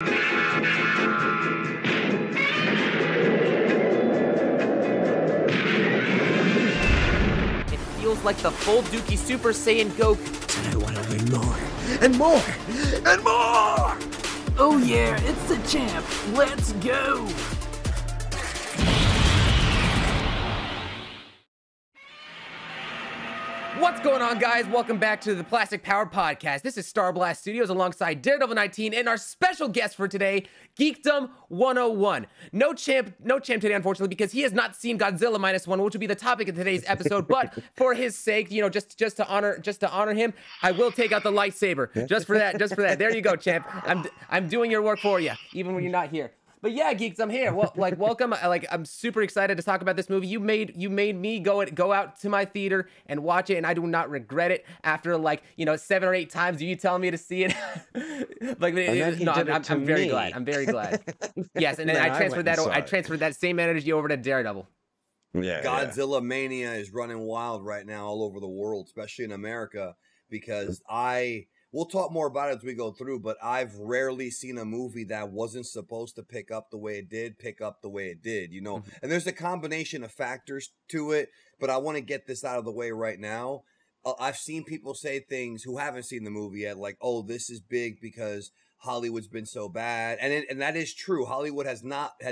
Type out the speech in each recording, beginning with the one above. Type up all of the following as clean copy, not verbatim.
It feels like the full Dookie Super Saiyan Goku. I want to win more, and more, and more! Oh yeah, it's the champ. Let's go! What's going on, guys? Welcome back to the Plastic Powered Podcast. This is Star Blast Studios alongside Daredevil 19 and our special guest for today, Geekdom 101. No champ today, unfortunately, because he has not seen Godzilla -1, which will be the topic of today's episode. But for his sake, you know, just to honor him, I will take out the lightsaber. Just for that. There you go, champ. I'm doing your work for you, even when you're not here. But yeah, geeks, I'm here. Well, welcome. I'm super excited to talk about this movie. You made me go out to my theater and watch it, and I do not regret it. After 7 or 8 times, you telling me to see it. I'm very glad. I'm very glad. Yes, and then I transferred that same energy over to Daredevil. Yeah, Godzilla mania is running wild right now all over the world, especially in America, because we'll talk more about it as we go through, but I've rarely seen a movie that wasn't supposed to pick up the way it did, you know? And there's a combination of factors to it, but I want to get this out of the way right now. I've seen people say things who haven't seen the movie yet, like, oh, this is big because Hollywood's been so bad. And that is true. Hollywood has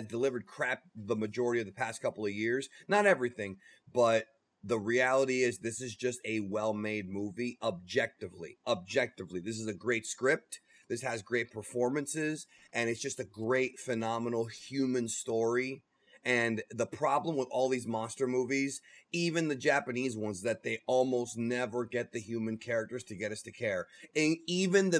delivered crap the majority of the past couple of years. Not everything, but the reality is this is just a well-made movie objectively. This is a great script. This has great performances, and it's just a great, phenomenal human story. And the problem with all these monster movies, even the Japanese ones, that they almost never get the human characters to get us to care. And even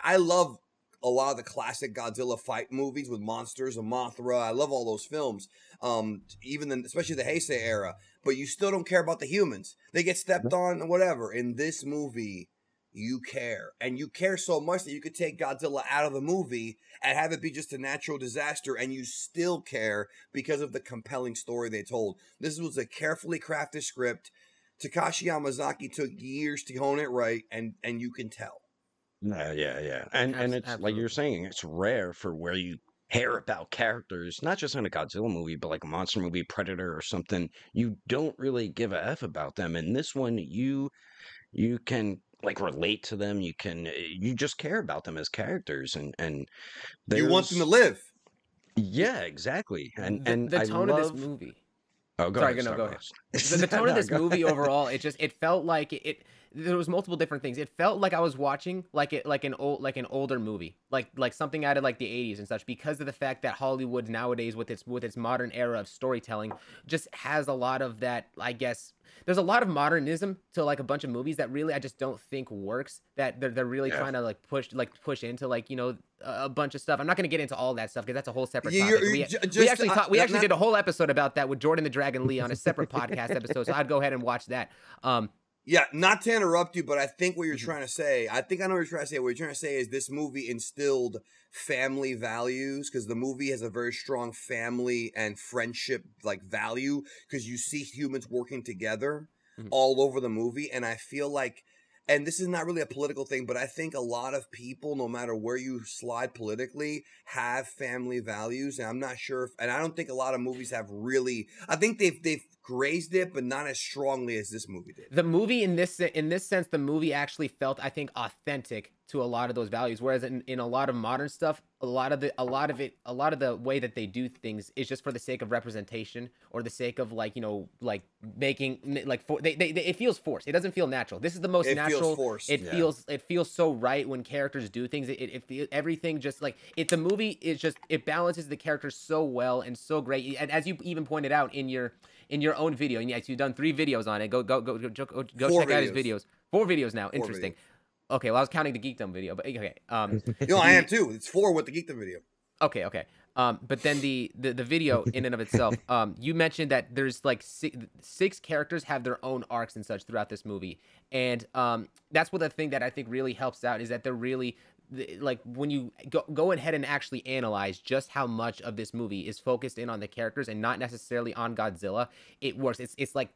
I love a lot of the classic Godzilla fight movies with monsters and Mothra. I love all those films. Especially the Heisei era. But you still don't care about the humans. They get stepped on and whatever. In this movie, you care. And you care so much that you could take Godzilla out of the movie and have it be just a natural disaster, and you still care because of the compelling story they told. This was a carefully crafted script. Takashi Yamazaki took years to hone it right, and you can tell. Yeah. And it's Absolutely. like you're saying, it's rare for where you care about characters, not just in a Godzilla movie, but like a monster movie, Predator or something. You don't really give a F about them. In this one, you can like relate to them. You just care about them as characters, and You want them to live. Yeah, exactly. And the I tone love of this movie. Oh, go Sorry, ahead. go ahead. The tone of this movie overall, it felt like there was multiple different things. It felt like I was watching an older movie, like something out of like the 80s and such, because of the fact that Hollywood nowadays with its modern era of storytelling just has a lot of that. I guess there's a lot of modernism to like a bunch of movies that really I just don't think works. That they're really trying to push into a bunch of stuff. I'm not going to get into all that stuff because that's a whole separate topic. We actually did a whole episode about that with Jordan the Dragon Lee on a separate podcast episode. So I'd go ahead and watch that. Yeah, not to interrupt you, but I think what you're trying to say, I think I know what you're trying to say. What you're trying to say is this movie instilled family values, because the movie has a very strong family and friendship value, because you see humans working together all over the movie. And I feel like, and this is not really a political thing, but I think a lot of people, no matter where you slide politically, have family values. And I'm not sure and I don't think a lot of movies have really, I think they've grazed it, but not as strongly as this movie did. The movie in this sense, the movie actually felt, I think, authentic to a lot of those values. Whereas in a lot of modern stuff, a lot of the way that they do things is just for the sake of representation or the sake of making it feels forced. It doesn't feel natural. This is the most natural. Feels forced. It feels so right when characters do things. Everything just the movie is just, it balances the characters so well and so great. And as you even pointed out in your own video, and yes, you've done 3 videos on it. Go check out his videos. 4 videos now. Interesting. Okay, well, I was counting the Geekdom video, but okay. I am too. It's 4 with the Geekdom video. Okay. But then the video in and of itself, you mentioned that there's 6 characters have their own arcs and such throughout this movie, and that's what the thing that I think really helps out is that they're really like when you go ahead and actually analyze just how much of this movie is focused in on the characters and not necessarily on Godzilla, it works. It's like,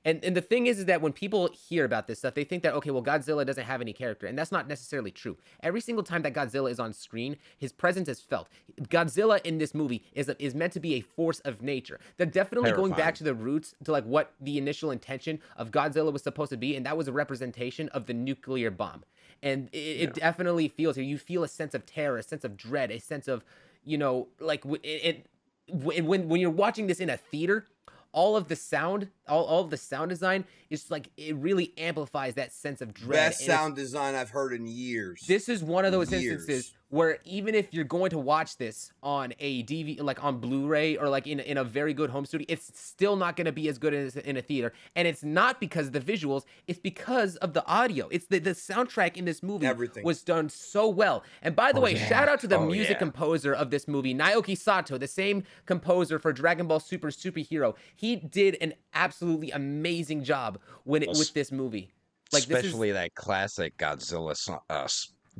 and the thing is that when people hear about this stuff, they think that, okay, well, Godzilla doesn't have any character, and that's not necessarily true. Every single time that Godzilla is on screen, his presence is felt. Godzilla in this movie is meant to be a force of nature. They're definitely going back to the roots, to like what the initial intention of Godzilla was supposed to be, and that was a representation of the nuclear bomb. And it definitely feels here. You feel a sense of terror, a sense of dread, a sense of, you know, like when you're watching this in a theater, all of the sound, all of the sound design is like, it really amplifies that sense of dread. Best sound design I've heard in years. This is one of those instances where even if you're going to watch this on a DVD, like on Blu-ray or like in a very good home studio, it's still not going to be as good as in a theater. And it's not because of the visuals, it's because of the audio. It's the soundtrack in this movie was done so well. And by the way, shout out to the music composer of this movie, Naoki Sato, the same composer for Dragon Ball Super Superhero. He did an absolutely amazing job with this movie. Like, especially that classic Godzilla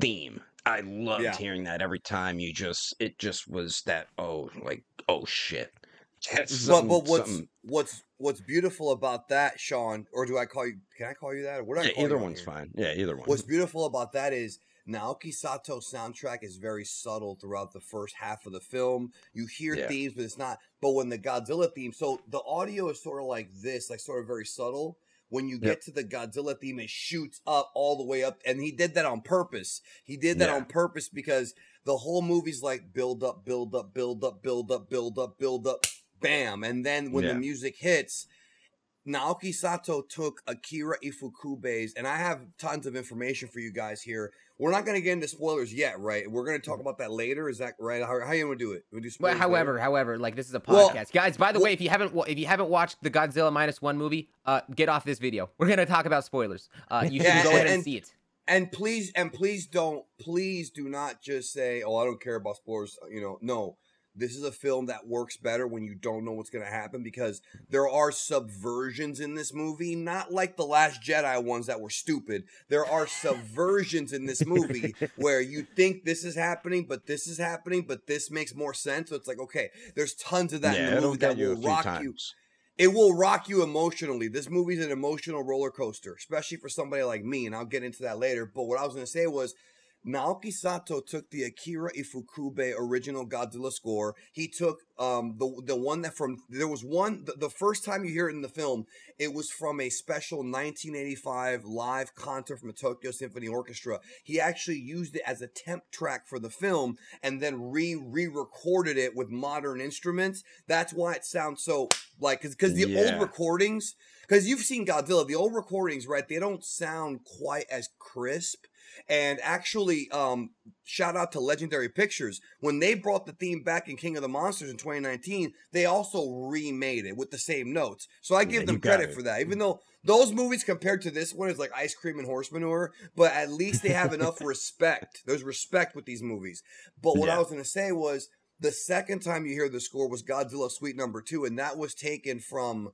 theme. I loved hearing that every time. It just was that, oh shit. But what's beautiful about that, Sean, or do I call you? Can I call you that? Or what do I call either you one's fine. Yeah, either one. What's beautiful about that is Naoki Sato's soundtrack is very subtle throughout the first half of the film. You hear themes, but it's not. But when the Godzilla theme, so the audio is sort of like this, like sort of very subtle. When you get to the Godzilla theme, it shoots up all the way up. And he did that on purpose. He did that on purpose because the whole movie's like build up, build up, build up, build up, build up, build up, bam. And then when the music hits, Naoki Sato took Akira Ifukube's, and I have tons of information for you guys here. We're not going to get into spoilers yet, right? We're going to talk about that later. Is that right? How you want to do it? We do spoilers however, like this is a podcast, guys. By the way, if you haven't watched the Godzilla -1 movie, get off this video. We're going to talk about spoilers. You should go ahead and see it. And please do not just say, "Oh, I don't care about spoilers." You know, no. This is a film that works better when you don't know what's going to happen because there are subversions in this movie, not like the Last Jedi ones that were stupid. There are subversions in this movie where you think this is happening, but this is happening, but this makes more sense. So it's like, okay, there's tons of that in the movie that will rock you. It will rock you emotionally. This movie's an emotional roller coaster, especially for somebody like me, and I'll get into that later. But what I was going to say was, Naoki Sato took the Akira Ifukube original Godzilla score. He took the one that the first time you hear it in the film, it was from a special 1985 live concert from the Tokyo Symphony Orchestra. He actually used it as a temp track for the film and then re-recorded it with modern instruments. That's why it sounds so like, because the old recordings, because you've seen Godzilla, the old recordings, right? They don't sound quite as crisp. And actually, shout out to Legendary Pictures. When they brought the theme back in King of the Monsters in 2019, they also remade it with the same notes. So I give them credit for that. Even though those movies compared to this one is like ice cream and horse manure, but at least they have enough respect. There's respect with these movies. But what I was going to say was the second time you hear the score was Godzilla Suite Number 2, and that was taken from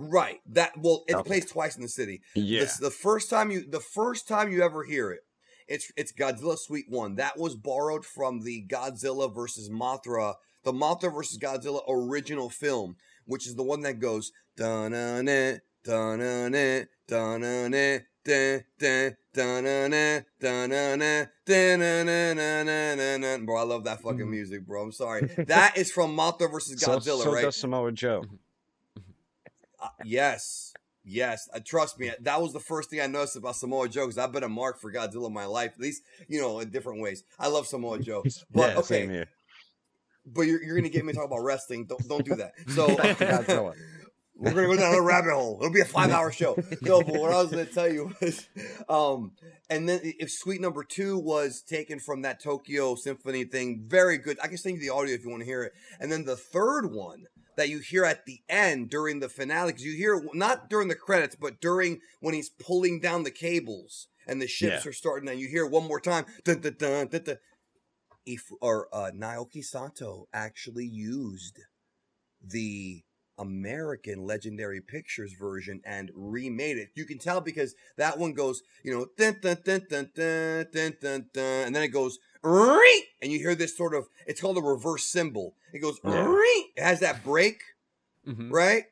Right. It plays twice in the city. Yeah. The first time you ever hear it, it's Godzilla Suite 1. That was borrowed from the Godzilla versus Mothra, the Mothra versus Godzilla original film, which is the one that goes da-na-na, da-na-na, da-na-na, da-da, da-na-na, da-na-na, da-na-na-na-na-na. Bro, I love that fucking music, bro. I'm sorry. That is from Mothra versus Godzilla, so right? does Samoa Joe. Yes. Trust me. That was the first thing I noticed about Samoa Joe because I've been a mark for Godzilla in my life, at least, in different ways. I love Samoa Joe. But okay. Same here. But you're going to get me to talk about wrestling. Don't do that. So we're going to go down a rabbit hole. It'll be a 5-hour show. No, but what I was going to tell you was, and then if Suite Number 2 was taken from that Tokyo Symphony thing, very good. I can send you the audio if you want to hear it. And then the third one that you hear at the end during the finale, because you hear it not during the credits, but during when he's pulling down the cables and the ships are starting, and you hear it one more time. Dun, dun, dun, dun, dun. Naoki Sato actually used the American Legendary Pictures version and remade it. You can tell because that one goes, you know, dun, dun, dun, dun, dun, dun, dun, dun, and then it goes, and you hear this sort of, it's called a reverse cymbal. It goes, it has that break, right?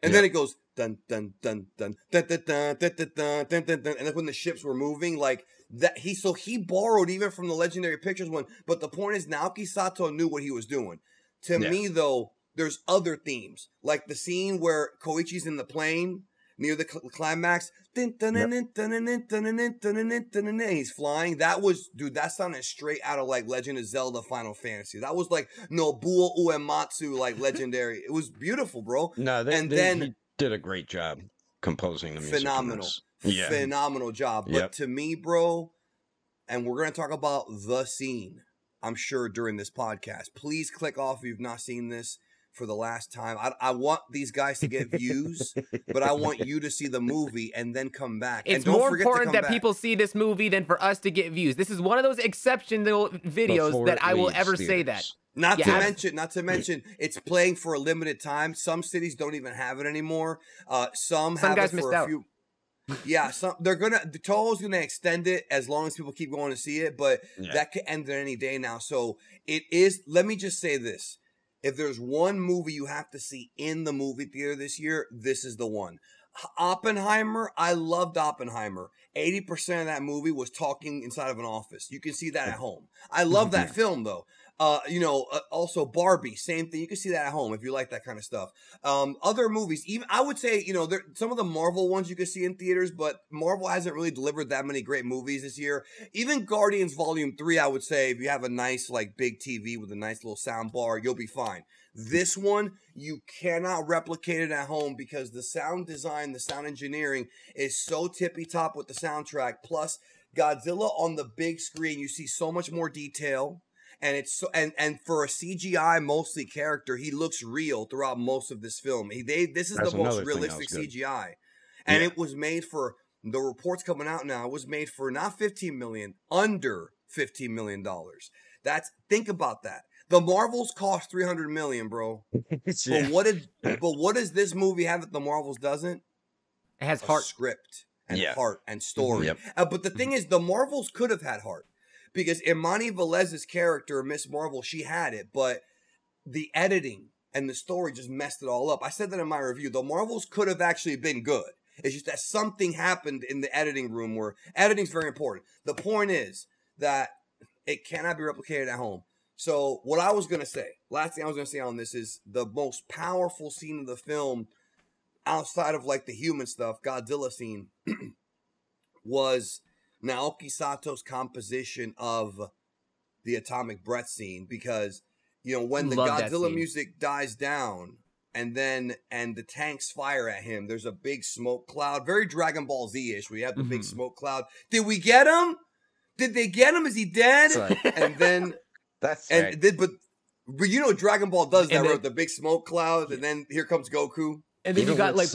And then it goes, dun, dun, dun, dun, dun, dun, dun, dun, dun, dun, dun, dun, dun. And that's when the ships were moving, like that. He borrowed even from the Legendary Pictures one. But the point is, Naoki Sato knew what he was doing. To me, though, there's other themes, like the scene where Koichi's in the plane near the climax. He's flying. That was, dude, that sounded straight out of like Legend of Zelda Final Fantasy. That was like Nobuo Uematsu, like legendary. It was beautiful, bro. No, he did a great job composing the music. Phenomenal job. But to me, bro, and we're going to talk about the scene, I'm sure, during this podcast. Please click off if you've not seen this for the last time. I want these guys to get views, but I want you to see the movie and then come back. It's more important that people see this movie than for us to get views. This is one of those exceptional videos that I will ever say that. Not to mention, it's playing for a limited time. Some cities don't even have it anymore. Some have guys it missed for a out. few. Yeah, Toho's gonna extend it as long as people keep going to see it, but that could end at any day now. So it is. Let me just say this: if there's one movie you have to see in the movie theater this year, this is the one. Oppenheimer. I loved Oppenheimer. 80% of that movie was talking inside of an office. You can see that at home. I love that film though. Also Barbie, same thing. You can see that at home if you like that kind of stuff. Other movies, even I would say, some of the Marvel ones you can see in theaters, but Marvel hasn't really delivered that many great movies this year. Even Guardians Volume 3, I would say, if you have a nice, like, big TV with a nice little sound bar, you'll be fine. This one, you cannot replicate it at home because the sound design, the sound engineering is so tippy top with the soundtrack. Plus, Godzilla on the big screen, you see so much more detail. And it's so, and for a CGI mostly character, he looks real throughout most of this film. This is the most realistic CGI, and it was made for, the reports coming out now, it was made for not 15 million, under $15 million. Think about that. The Marvels cost 300 million, bro. But what does this movie have that the Marvels doesn't? It has heart, script, and heart and story. But the thing is, the Marvels could have had heart. Because Imani Velez's character, Miss Marvel, she had it, but the editing and the story just messed it all up. I said that in my review. The Marvels could have actually been good. It's just that something happened in the editing room where editing's very important. The point is that it cannot be replicated at home. So what I was going to say, last thing I was going to say on this is the most powerful scene of the film outside of like the human stuff, Godzilla scene, was Naoki Sato's composition of the atomic breath scene, because when the Godzilla music dies down and the tanks fire at him, there's a big smoke cloud, very Dragon Ball Z-ish. We have the big smoke cloud. Did we get him? Did they get him? Is he dead? Right. And then but Dragon Ball does that, right? The big smoke cloud, and then here comes Goku. And then you got like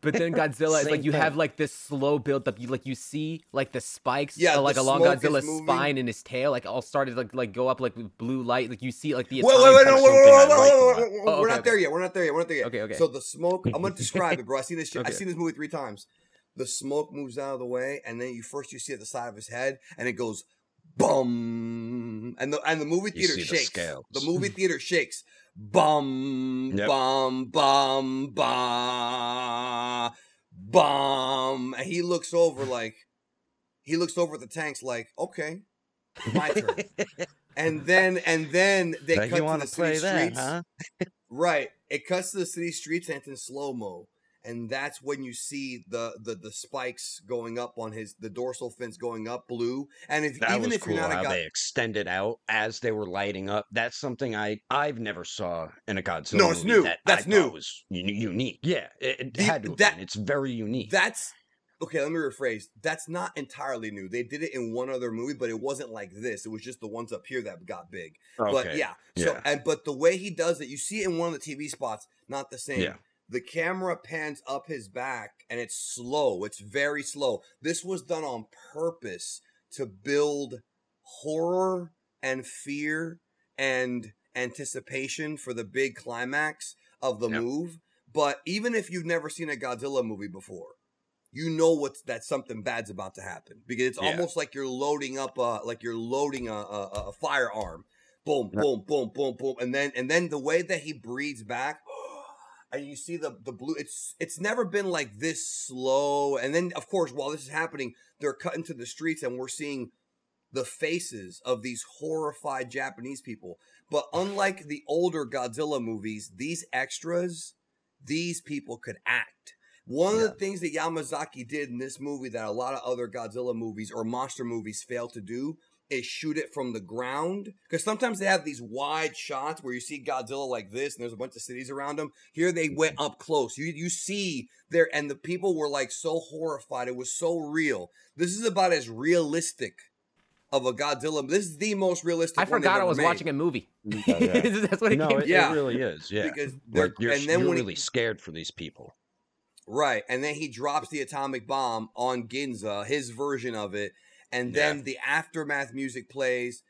but then Godzilla is like, you have like this slow build up. You see like the spikes, like along Godzilla's spine and his tail, like all started like go up like with blue light. Like you see like the. Wait, we're not there yet. We're not there yet. Okay. So the smoke. I'm gonna describe it, bro. I've seen this movie 3 times. The smoke moves out of the way, and then you see at the side of his head, and it goes, boom, and the movie theater shakes. The movie theater shakes. Bum, bum, bum, bum, bum. And he looks over at the tanks like, okay, my turn. and then they cut to the city streets. Huh? Right. It cuts to the city streets and it's in slow-mo. And that's when you see the spikes going up on the dorsal fins going up blue. And if you're not how they extended out as they were lighting up. That's something I've never saw in a Godzilla movie. No, it's new. That's new. It was unique. Yeah, it had to have been. It's very unique. Okay, let me rephrase. That's not entirely new. They did it in one other movie, but it wasn't like this. It was just the ones up here that got big. Okay. But yeah. But the way he does it, you see it in one of the TV spots, not the same. Yeah. The camera pans up his back, and it's slow. It's very slow. This was done on purpose to build horror and fear and anticipation for the big climax. of the Yep. move. But even if you've never seen a Godzilla movie before, you know that something bad's about to happen because it's Yeah. almost like you're loading up a firearm. Boom, Yep. boom, boom, boom, boom, and then the way that he breathes back, and you see the blue. It's never been like this slow. And then of course, while this is happening, they're cutting to the streets, and we're seeing the faces of these horrified Japanese people. But unlike the older Godzilla movies, these extras, these people could act. One of the things that Yamazaki did in this movie that a lot of other Godzilla movies or monster movies fail to do is shoot it from the ground. Because sometimes they have these wide shots where you see Godzilla like this and there's a bunch of cities around him. Here they went up close. You see there, and the people were like so horrified. It was so real. This is about as realistic of a Godzilla. This is the most realistic. I forgot I was watching a movie. Yeah. That's what it No, came it, to. Yeah. it really is. Yeah, Because like you're and then when really scared for these people. right, and then he drops the atomic bomb on Ginza, his version of it, and then the aftermath music plays.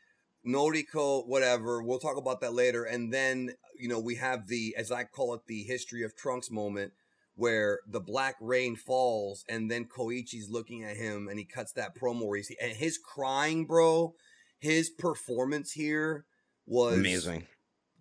Noriko, whatever. We'll talk about that later. And then we have the, as I call it, the history of Trunks moment, where the black rain falls, and then Koichi's looking at him, and he cuts that promo where and his crying, bro. His performance here was Amazing.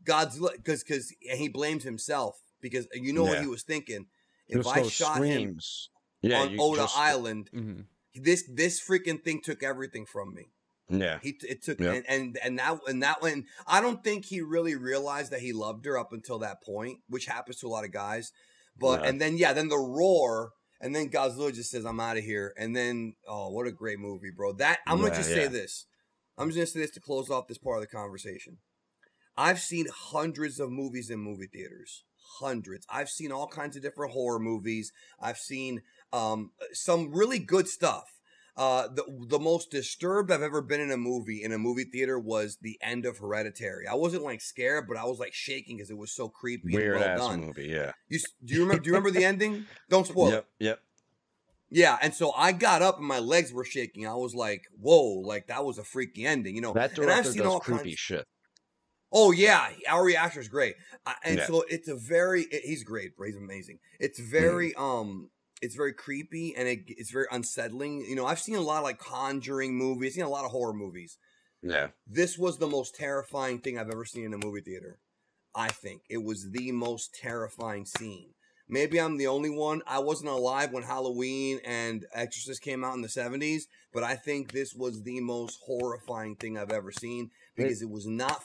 Godzilla, because he blames himself because what he was thinking. If Just I those shot screams. him Yeah, on you Oda just- Island, Mhm. this freaking thing took everything from me. Yeah, It took Yeah. and that one. I don't think he really realized that he loved her up until that point, which happens to a lot of guys. But Yeah. and then the roar, and then Godzilla just says, "I'm out of here." And then what a great movie, bro! That I'm gonna just say this. I'm just gonna say this to close off this part of the conversation. I've seen hundreds of movies in movie theaters. Hundreds. I've seen all kinds of different horror movies. I've seen some really good stuff. The most disturbed I've ever been in a movie theater was the end of Hereditary. I wasn't like scared, but I was like shaking because it was so creepy weird and well ass done. movie. Yeah. Do you remember the ending? Don't spoil it. Yep. Yeah, and so I got up and my legs were shaking. I was like, "Whoa!" Like that was a freaky ending, That And I've director seen does all creepy kinds. shit. Oh yeah, Ari Aster's great, and Yeah. so he's great, bro. He's amazing. It's very creepy and it's very unsettling. I've seen a lot of like Conjuring movies, I've seen a lot of horror movies. Yeah. This was the most terrifying thing I've ever seen in a movie theater. I think it was the most terrifying scene. Maybe I'm the only one. I wasn't alive when Halloween and Exorcist came out in the 70s, but I think this was the most horrifying thing I've ever seen because it was not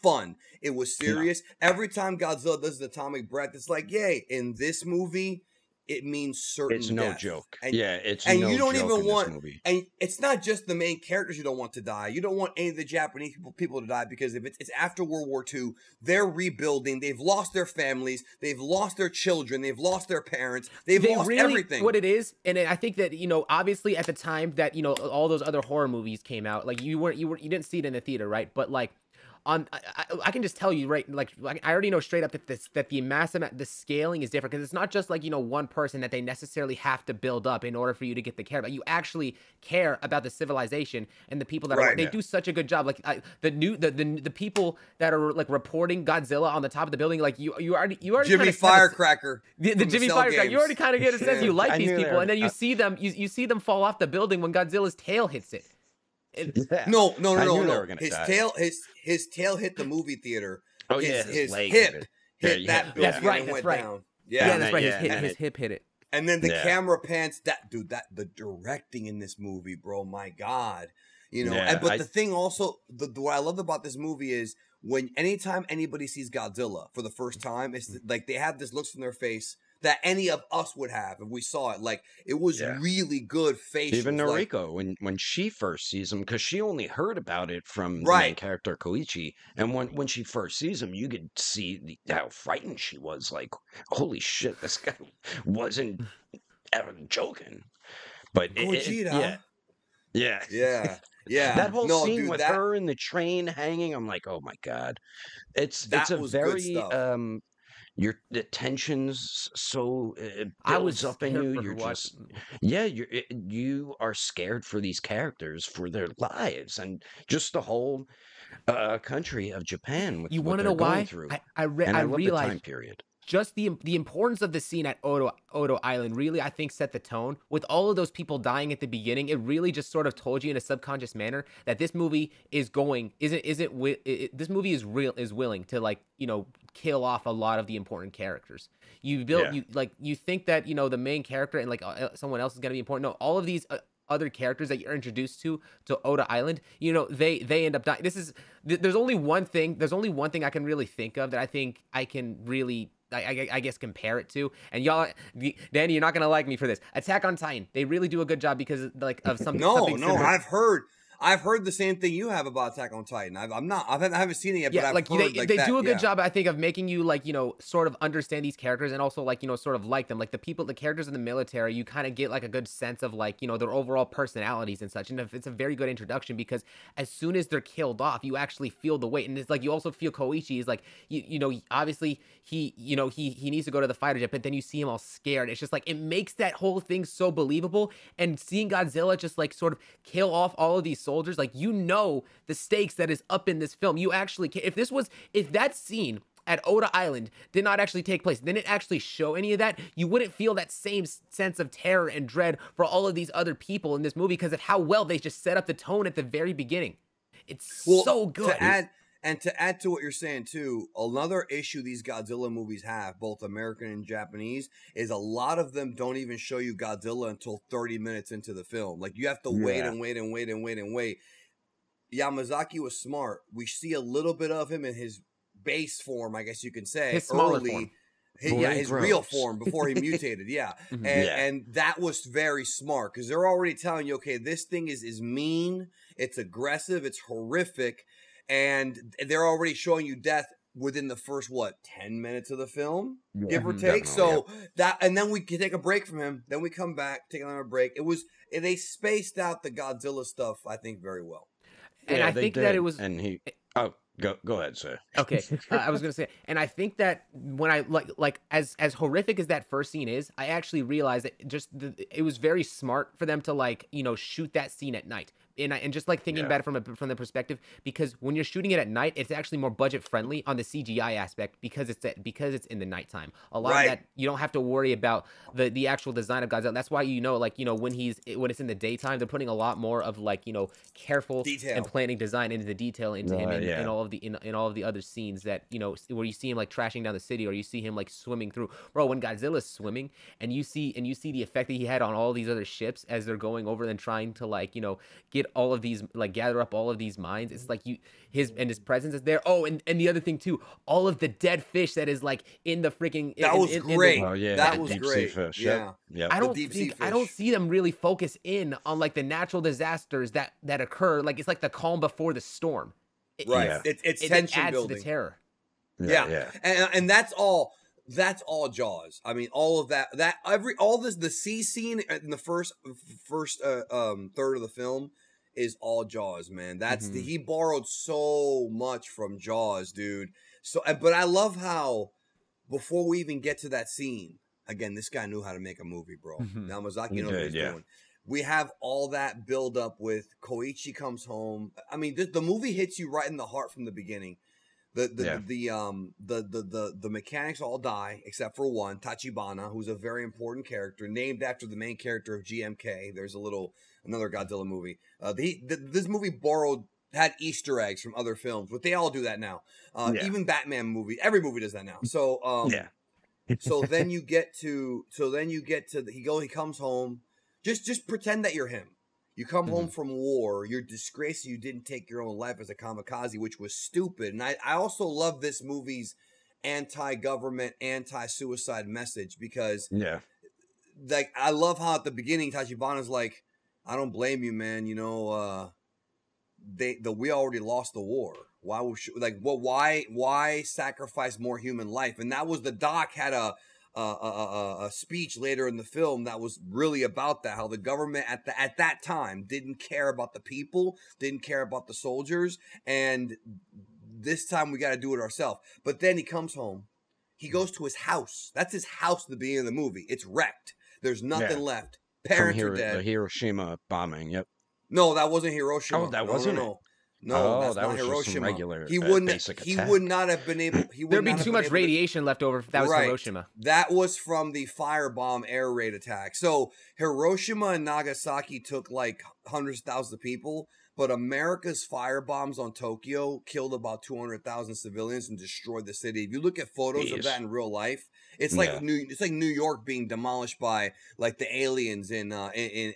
fun. It was serious. Every time Godzilla does the atomic breath, it's like, yay. In this movie, it means certain It's no death. joke. And, It's and no you don't joke even in this want, movie. and it's not just the main characters you don't want to die. You don't want any of the Japanese people to die because if it's after World War II, they're rebuilding. They've lost their families. They've lost their children. They've lost their parents. They've lost everything. What it is, and I think that obviously at the time that all those other horror movies came out, like you didn't see it in the theater, right? But like. I can just tell you, right? Like I already know straight up that the scaling is different because it's not just like one person that they necessarily have to build up in order for you to get the care. But you actually care about the civilization and the people that are. They do such a good job. Like the people that are like reporting Godzilla on the top of the building. Like you already Jimmy Firecracker. The Jimmy Firecracker. You already kind of get a sense you like I these knew people, and then you see them. You see them fall off the building when Godzilla's tail hits it. Yeah. No. I knew they were gonna His die. his tail hit the movie theater. Oh, his leg hip hit Yeah, that yeah. building That's right, and that's went right. down. Yeah, Yeah, that's right. and His hip hit it. and then the Yeah. camera pans. The directing in this movie, bro. My God, Yeah, But the thing also, what I love about this movie is anytime anybody sees Godzilla for the first time, it's like they have this looks on their face that any of us would have if we saw it. Like it was really good facials. Even like, Noriko, when she first sees him, because she only heard about it from the main Right. character Koichi, and when she first sees him, you could see how frightened she was. Like, holy shit, this guy wasn't ever joking. But Gogeta. yeah. Yeah. That whole scene dude, with her in the train hanging, I'm like, oh my god, it's That a was good very stuff. the tensions so it I builds was up in here you. for You're her just watching. yeah, you are scared for these characters for their lives and just the whole country of Japan with You what want to they're know going why? through. I And I love the time realized period. just the importance of the scene at Odo Island really, I think, set the tone. With all of those people dying at the beginning, it really just sort of told you in a subconscious manner that this movie is going isn't wi- it, this movie is willing to, like, kill off a lot of the important characters. Yeah. You think that, the main character and, like, someone else is going to be important. No, all of these other characters that you're introduced to Oda Island, they end up dying. There's only one thing. There's only one thing I can really think of that I think I can really, I guess, compare it to. And y'all, Danny, you're not gonna like me for this. Attack on Titan. They really do a good job because, like, of something. No, something no, similar. I've heard the same thing you have about Attack on Titan. I haven't seen it yet, but Yeah, I've like, heard they that, do a good yeah. job, I think, of making you, like, sort of understand these characters, and also, like, sort of like them. Like, the characters in the military, you kind of get, like, a good sense of, like, their overall personalities and such. And it's a very good introduction because as soon as they're killed off, you actually feel the weight. And it's like you also feel Koichi is like, obviously he needs to go to the fighter jet, but then you see him all scared. It's just like, it makes that whole thing so believable. And seeing Godzilla just, like, sort of kill off all of these soldiers, like, the stakes that is up in this film. You actually can, if that scene at Oda Island did not actually take place, didn't actually show any of that, you wouldn't feel that same sense of terror and dread for all of these other people in this movie because of how well they just set up the tone at the very beginning. It's so good. To add to what you're saying too, another issue these Godzilla movies have, both American and Japanese, is a lot of them don't even show you Godzilla until 30 minutes into the film. Like, you have to wait Yeah. and wait and wait and wait and wait. Yamazaki was smart. We see a little bit of him in his base form, I guess you can say, His smaller early. form. His real form before he mutated, yeah. Mhm. And that was very smart because they're already telling you, okay, this thing is mean, it's aggressive, it's horrific, and they're already showing you death within the first 10 minutes of the film, give or Mhm. take. Definitely, So that, and then we can take a break from him, then we come back, take another break. They spaced out the Godzilla stuff, I think, very well. And Yeah, I they think that it did. was And he go ahead, sir. okay. I was gonna say, and I think that when I like as horrific as that first scene is, I actually realized that it was very smart for them to, like, shoot that scene at night. And just, like, thinking Yeah. about it from the perspective, because when you're shooting it at night, it's actually more budget friendly on the CGI aspect because it's in the nighttime. A lot Right. of that you don't have to worry about the actual design of Godzilla. That's why when it's in the daytime, they're putting a lot more of, like, careful Detail. and planning design into the detail into him Yeah. and all of the other scenes that where you see him, like, trashing down the city, or you see him, like, swimming through. Bro, when Godzilla's swimming and you see the effect that he had on all these other ships as they're going over and trying to, like, get all of these, like, gather up all of these mines. It's like his presence is there. Oh, and the other thing too, all of the dead fish that is, like, in the freaking That was great. Oh yeah, That the was deep great. sea fish. Yeah. Yep. I don't deep sea think I don't fish. see them really focus in on, like, the natural disasters that occur. Like, it's like the calm before the storm. Right. Yeah. It's It tension adds building. to the terror. Yeah. And that's all Jaws. I mean, all of that the sea scene in the first third of the film is all Jaws, man. That's Mhm. he borrowed so much from Jaws, dude. So, but I love how before we even get to that scene, again, this guy knew how to make a movie, bro. Mhm. Yamazaki He knows what did, he's yeah. doing. We have all that build up with Koichi comes home. I mean, the movie hits you right in the heart from the beginning. The mechanics all die except for one, Tachibana, who's a very important character, named after the main character of GMK. There's another Godzilla movie. This movie had Easter eggs from other films, but they all do that now. Yeah. Even Batman movie, every movie does that now. So Yeah. so then you get to he comes home. Just pretend that you're him. You come home from war, you're disgraced you didn't take your own life as a kamikaze, which was stupid. And I also love this movie's anti-government, anti-suicide message because, Yeah. like, I love how at the beginning Tachibana's like, I don't blame you, man. We already lost the war. Why sacrifice more human life? And that was the doc had a speech later in the film that was really about that, how the government at that time didn't care about the people, didn't care about the soldiers, and this time we got to do it ourselves. But then he comes home, He goes to his house. That's his house at the beginning of the movie. It's wrecked. There's nothing Yeah. left. From Parents are the dead. Hiroshima bombing. Yep. No, that wasn't Hiroshima. Oh, that No, wasn't no, it? no. No, Oh, that's that not was just some Hiroshima. regular, He wouldn't. basic He attack. would not have been able. He would There'd be not have too been much able to- radiation left over if that was Right. Hiroshima. That was from the firebomb air raid attack. So Hiroshima and Nagasaki took like hundreds of thousands of people, but America's firebombs on Tokyo killed about 200,000 civilians and destroyed the city. If you look at photos of Jeez. that in real life, it's like Yeah. it's like New York being demolished by like the aliens in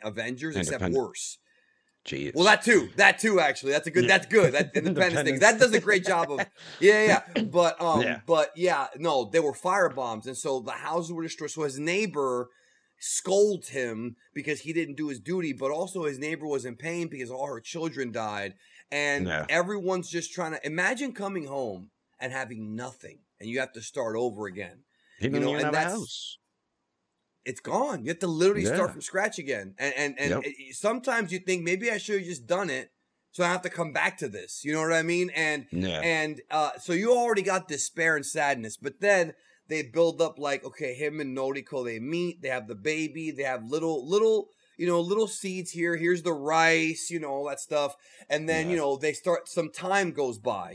Avengers, except Independent- worse. Jeez. Well, that too. Actually, that's a good. Yeah. That's good. That Independence thing. That does a great job of. Yeah. But no, they were firebombs, and so the houses were destroyed. So his neighbor scolds him because he didn't do his duty, but also his neighbor was in pain because all her children died, and Yeah. everyone's just trying to imagine coming home and having nothing, and you have to start over again. He didn't know, even and have a that's- house. It's gone. You have to literally Yeah. start from scratch again. And Yep. sometimes you think maybe I should have just done it, so I have to come back to this. You know what I mean? Yeah. So you already got despair and sadness, but then they build up like, okay, him and Noriko, they meet, they have the baby, they have little seeds here. Here's the rice, all that stuff. And then, Yeah. they start, some time goes by,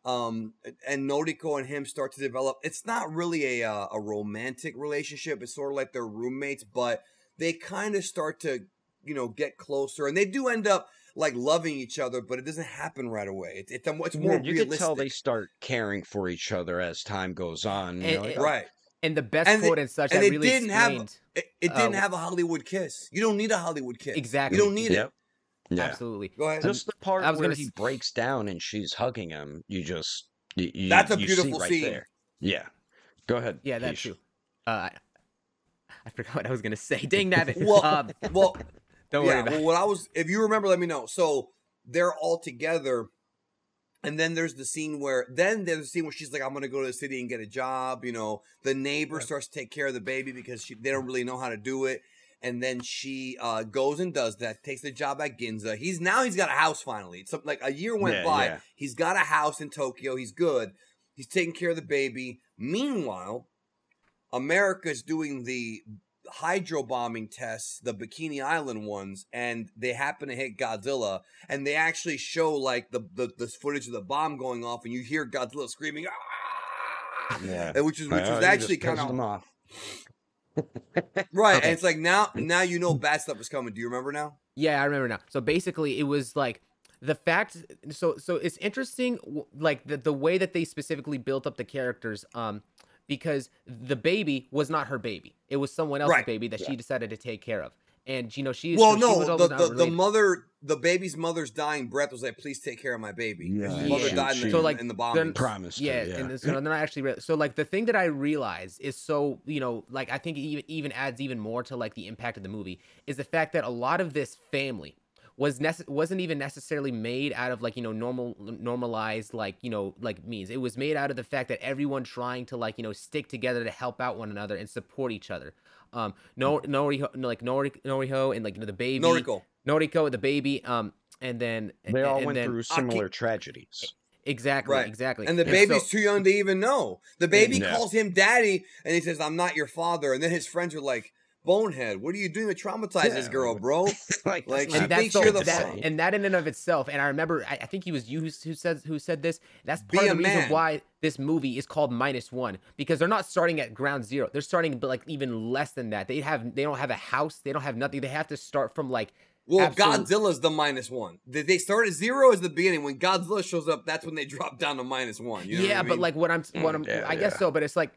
and Noriko and him start to develop. It's not really a romantic relationship. It's sort of like they're roommates, but they kind of start to, get closer, and they do end up like loving each other, but it doesn't happen right away. It's more You realistic. can tell they start caring for each other as time goes on. And- right. And the best And quote they- and such and that it really didn't have- explained It didn't have a Hollywood kiss. You don't need a Hollywood kiss. Exactly. You don't need Yep. it. Yeah. absolutely. Go ahead. Just the part I was where gonna he s- breaks down and she's hugging him, That's a you beautiful see right scene. there. Yeah. Go ahead. Yeah, that Keish. too. I forgot what I was gonna say. Dang nabbit. Well, well, Don't worry yeah. about Well, it. if you remember, let me know. So they're all together, and then there's the scene where she's like, "I'm gonna go to the city and get a job." The neighbor starts to take care of the baby because they don't really know how to do it, and then she goes and does that. Takes the job at Ginza. He's got a house finally. It's like a year went Yeah, by. yeah. He's got a house in Tokyo. He's good. He's taking care of the baby. Meanwhile, America's doing the hydro bombing tests, the Bikini Island ones, and they happen to hit Godzilla, and they actually show like the footage of the bomb going off, and you hear Godzilla screaming, "Ah!" Yeah. And which was You actually just kind pissed of him off. right. Okay. And it's like now bad stuff is coming. Do you remember now? Yeah, I remember now. So basically, it was like the fact. So it's interesting, like the way that they specifically built up the characters. Because the baby was not her baby; it was someone else's Right. baby that she decided to take care of. And she's Well, so she was no, always not the related. the baby's mother's dying breath was like, "Please take care of my baby." Yeah, His mother yeah. died She- So, like, in the then- bombing. Promised. Yeah, Yeah. and so they're not actually so like the thing that I realized is so like I think it even adds even more to like the impact of the movie is the fact that a lot of this family wasn't even necessarily made out of like normalized like like means. It was made out of the fact that everyone trying to like stick together to help out one another and support each other. Noriko and like the baby Noriko the baby and then They all and went then, through similar tragedies. exactly Right. exactly And the so- baby's too young to even know. The baby Yeah. calls him daddy, and he says, "I'm not your father." And then his friends are like, "Bonehead, what are you doing to traumatize this Yeah. girl, bro?" Like, Like, that's she not and that's thinks so, you're the that, father. and that in and of itself, and I remember, I think he was you who said this. That's Be part a of the reason man. why this movie is called -1 because they're not starting at ground zero. They're starting but like even less than that. They don't have a house. They don't have nothing. They have to start from like Well, absolute- Godzilla's the -1. They start at 0 as the beginning. When Godzilla shows up, that's when they drop down to -1. You know what I but mean? like what I'm yeah, I guess yeah. so, but it's like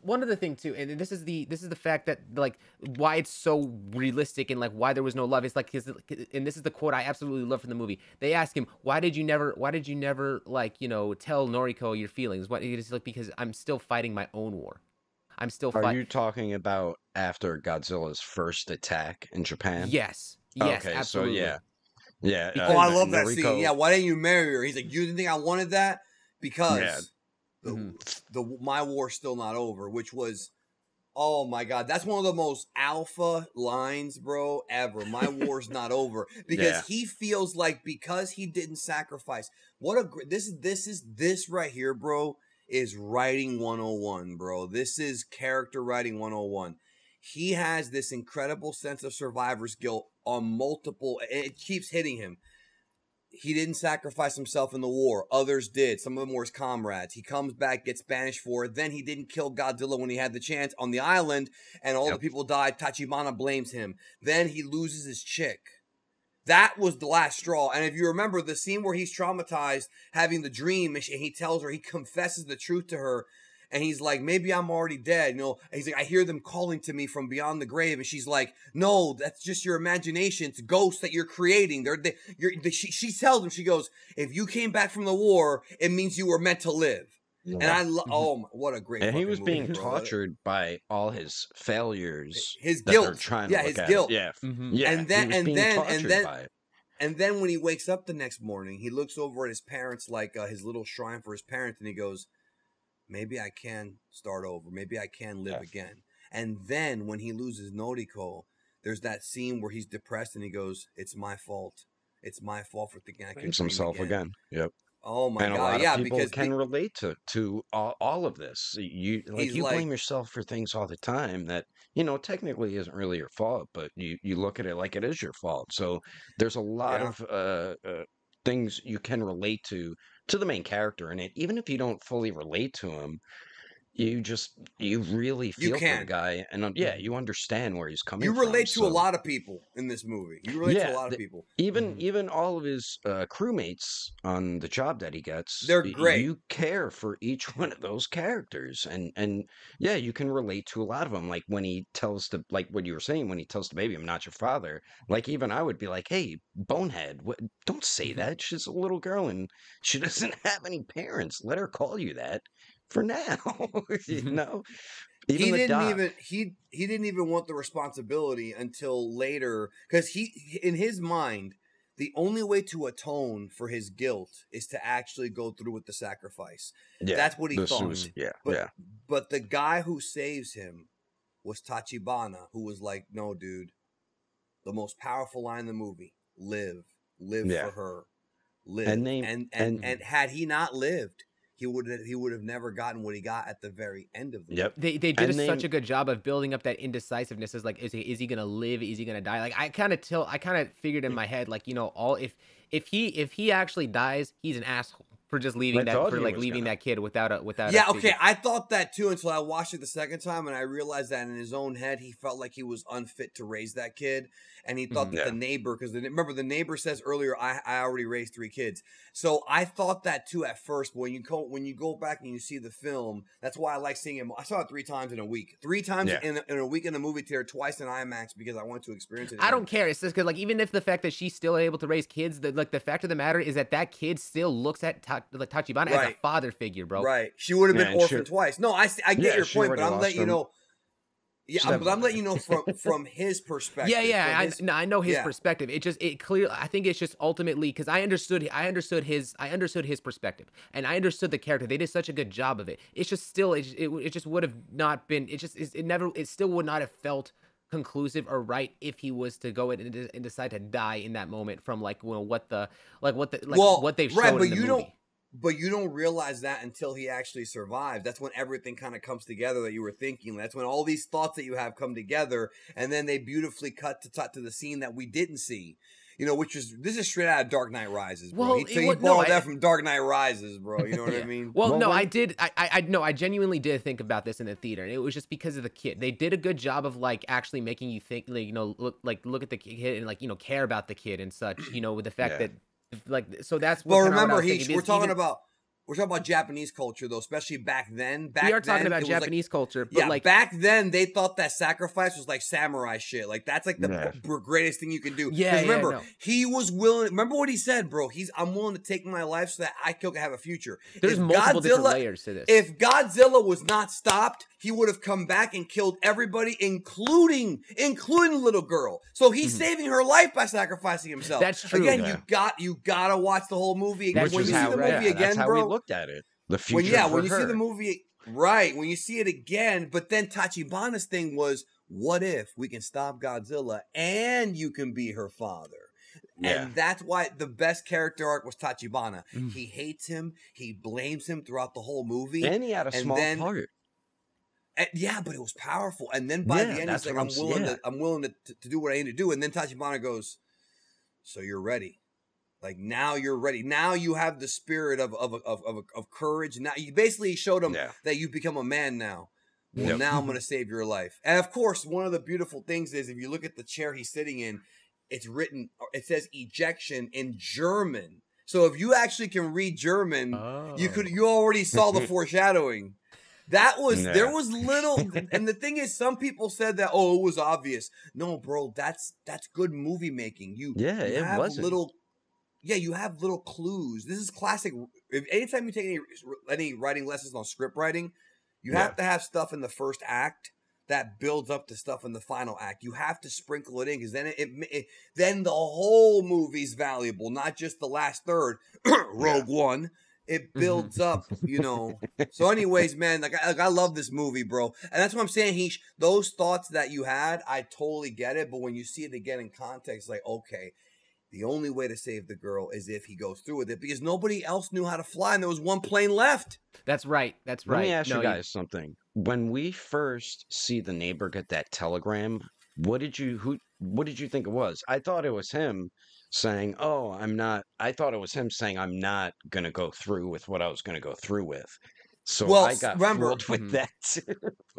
one other thing too, and this is the fact that like why it's so realistic and like why there was no love. It's like and this is the quote I absolutely love from the movie. They ask him why did you never like tell Noriko your feelings? What it's like because I'm still fighting my own war. I'm still Are fighting. you talking about after Godzilla's first attack in Japan? Yes, Okay, absolutely. so yeah. Oh, I love that Noriko- scene. Yeah, why didn't you marry her? He's like, "You didn't think I wanted that because Yeah. my war's still not over," which was, oh my god, that's one of the most alpha lines, bro, ever. My war's not over because Yeah. he feels like because he didn't sacrifice. What a this right here, bro, is writing 101, bro. This is character writing 101. He has this incredible sense of survivor's guilt on multiple, and it keeps hitting him. He didn't sacrifice himself in the war. Others did. Some of them were his comrades. He comes back, gets banished for it. Then he didn't kill Godzilla when he had the chance on the island, and all the people died. Tachibana blames him. Then he loses his chick. That was the last straw. And if you remember the scene where he's traumatized, having the dream, and he tells her, he confesses the truth to her, and he's like, maybe I'm already dead. You know, and he's like, I hear them calling to me from beyond the grave. And she's like, no, that's just your imagination. It's ghosts that you're creating. She tells him, she goes, if you came back from the war, it means you were meant to live. And I what a great. And he was movie, being tortured by all his failures. His guilt. His guilt. Yeah. Yeah. And then when he wakes up the next morning, he looks over at his parents, like his little shrine for his parents, and he goes, maybe I can start over. Maybe I can live again. And then when he loses Noriko, there's that scene where he's depressed and he goes, it's my fault. It's my fault for thinking I can Blames himself again. Yep. Oh my and God! A lot yeah, of people because can relate to all of this. You blame yourself for things all the time that technically isn't really your fault, but you look at it like it is your fault. So there's a lot of things you can relate to the main character in it, even if you don't fully relate to him. You really feel for the guy, and you understand where he's coming from. You relate to a lot of people in this movie. You relate to a lot of people. Even all of his crewmates on the job that he gets, they're great. You care for each one of those characters, and you can relate to a lot of them. Like when he tells like what you were saying, when he tells the baby, "I'm not your father." Like even I would be like, "Hey, bonehead, don't say that. She's a little girl and she doesn't have any parents. Let her call you that." For now, He didn't even want the responsibility until later, because in his mind, the only way to atone for his guilt is to actually go through with the sacrifice. Yeah, that's what he thought. But the guy who saves him was Tachibana, who was like, "No, dude, the most powerful line in the movie: live for her, live." And had he not lived, he would have never gotten what he got at the very end of the movie. They did such a good job of building up that indecisiveness. Is like, is he gonna live? Is he gonna die? Like I kind of figured in my head, like, if he actually dies, he's an asshole for just leaving that kid without a okay, I thought that too until I watched it the second time, and I realized that in his own head he felt like he was unfit to raise that kid, and he thought that the neighbor, because remember the neighbor says earlier, I already raised 3 kids, so I thought that too at first. But when you go back and you see the film, that's why I like seeing it. I saw it 3 times in a week, 3 times in a week in the movie theater, twice in IMAX, because I wanted to experience it. I don't care. It's just because, like, even if the fact that she's still able to raise kids, the fact of the matter is that kid still looks at Tachibana as a father figure, bro. Right. She would have been orphaned twice. No, I get your point, but I'm letting you know. Yeah, but I'm letting you know from his perspective. I know his perspective. I think it's just ultimately because I understood his perspective, and I understood the character. They did such a good job of it. It's just still, it just would have not been. It still would not have felt conclusive or right if he was to go and decide to die in that moment from what they've shown in the movie. But you don't realize that until he actually survives. That's when everything kind of comes together that you were thinking. That's when all these thoughts that you have come together, and then they beautifully cut to the scene that we didn't see. This is straight out of Dark Knight Rises, bro. He borrowed that from Dark Knight Rises, bro. You know what I mean? I genuinely did think about this in the theater, and it was just because of the kid. They did a good job of actually making you think, look at the kid and care about the kid and such. With the fact that. So that's what. Well, remember, we're talking about Japanese culture, though, especially back then. We are talking about Japanese culture, but back then they thought that sacrifice was like samurai shit. Like that's like the greatest thing you can do. Yeah, remember, he was willing. Remember what he said, bro? I'm willing to take my life so that I can have a future. There's multiple different layers to this. If Godzilla was not stopped, he would have come back and killed everybody, including the little girl. So he's saving her life by sacrificing himself. That's true. Again, you gotta watch the whole movie. When you see the movie again, that's how bro. We looked at it. The future. When you see the movie, right? When you see it again, but then Tachibana's thing was, what if we can stop Godzilla and you can be her father? Yeah. And that's why the best character arc was Tachibana. Mm. He hates him. He blames him throughout the whole movie. And he had a small part. Yeah, but it was powerful. And then by the end, he's like, I'm willing to do what I need to do. And then Tachibana goes, so you're ready. Like, now you're ready. Now you have the spirit of courage. Now you basically showed him that you've become a man now. Well, now I'm going to save your life. And of course, one of the beautiful things is if you look at the chair he's sitting in, it says ejection in German. So if you actually can read German, you already saw the foreshadowing. There was little, and the thing is, some people said that, it was obvious. No, bro, that's good movie making. You have little clues. This is classic. Anytime you take any writing lessons on script writing, you have to have stuff in the first act that builds up to stuff in the final act. You have to sprinkle it in because then then the whole movie's valuable, not just the last third. Rogue One. It builds up, So, anyways, man, I love this movie, bro, and that's what I'm saying. Those thoughts that you had, I totally get it. But when you see it again in context, like, okay, the only way to save the girl is if he goes through with it because nobody else knew how to fly, and there was one plane left. That's right. That's right. Let me ask you guys something. When we first see the neighbor get that telegram, what did you think it was? I thought it was him saying, I thought it was him saying, I'm not going to go through with what I was going to go through with. So I got fooled with that too.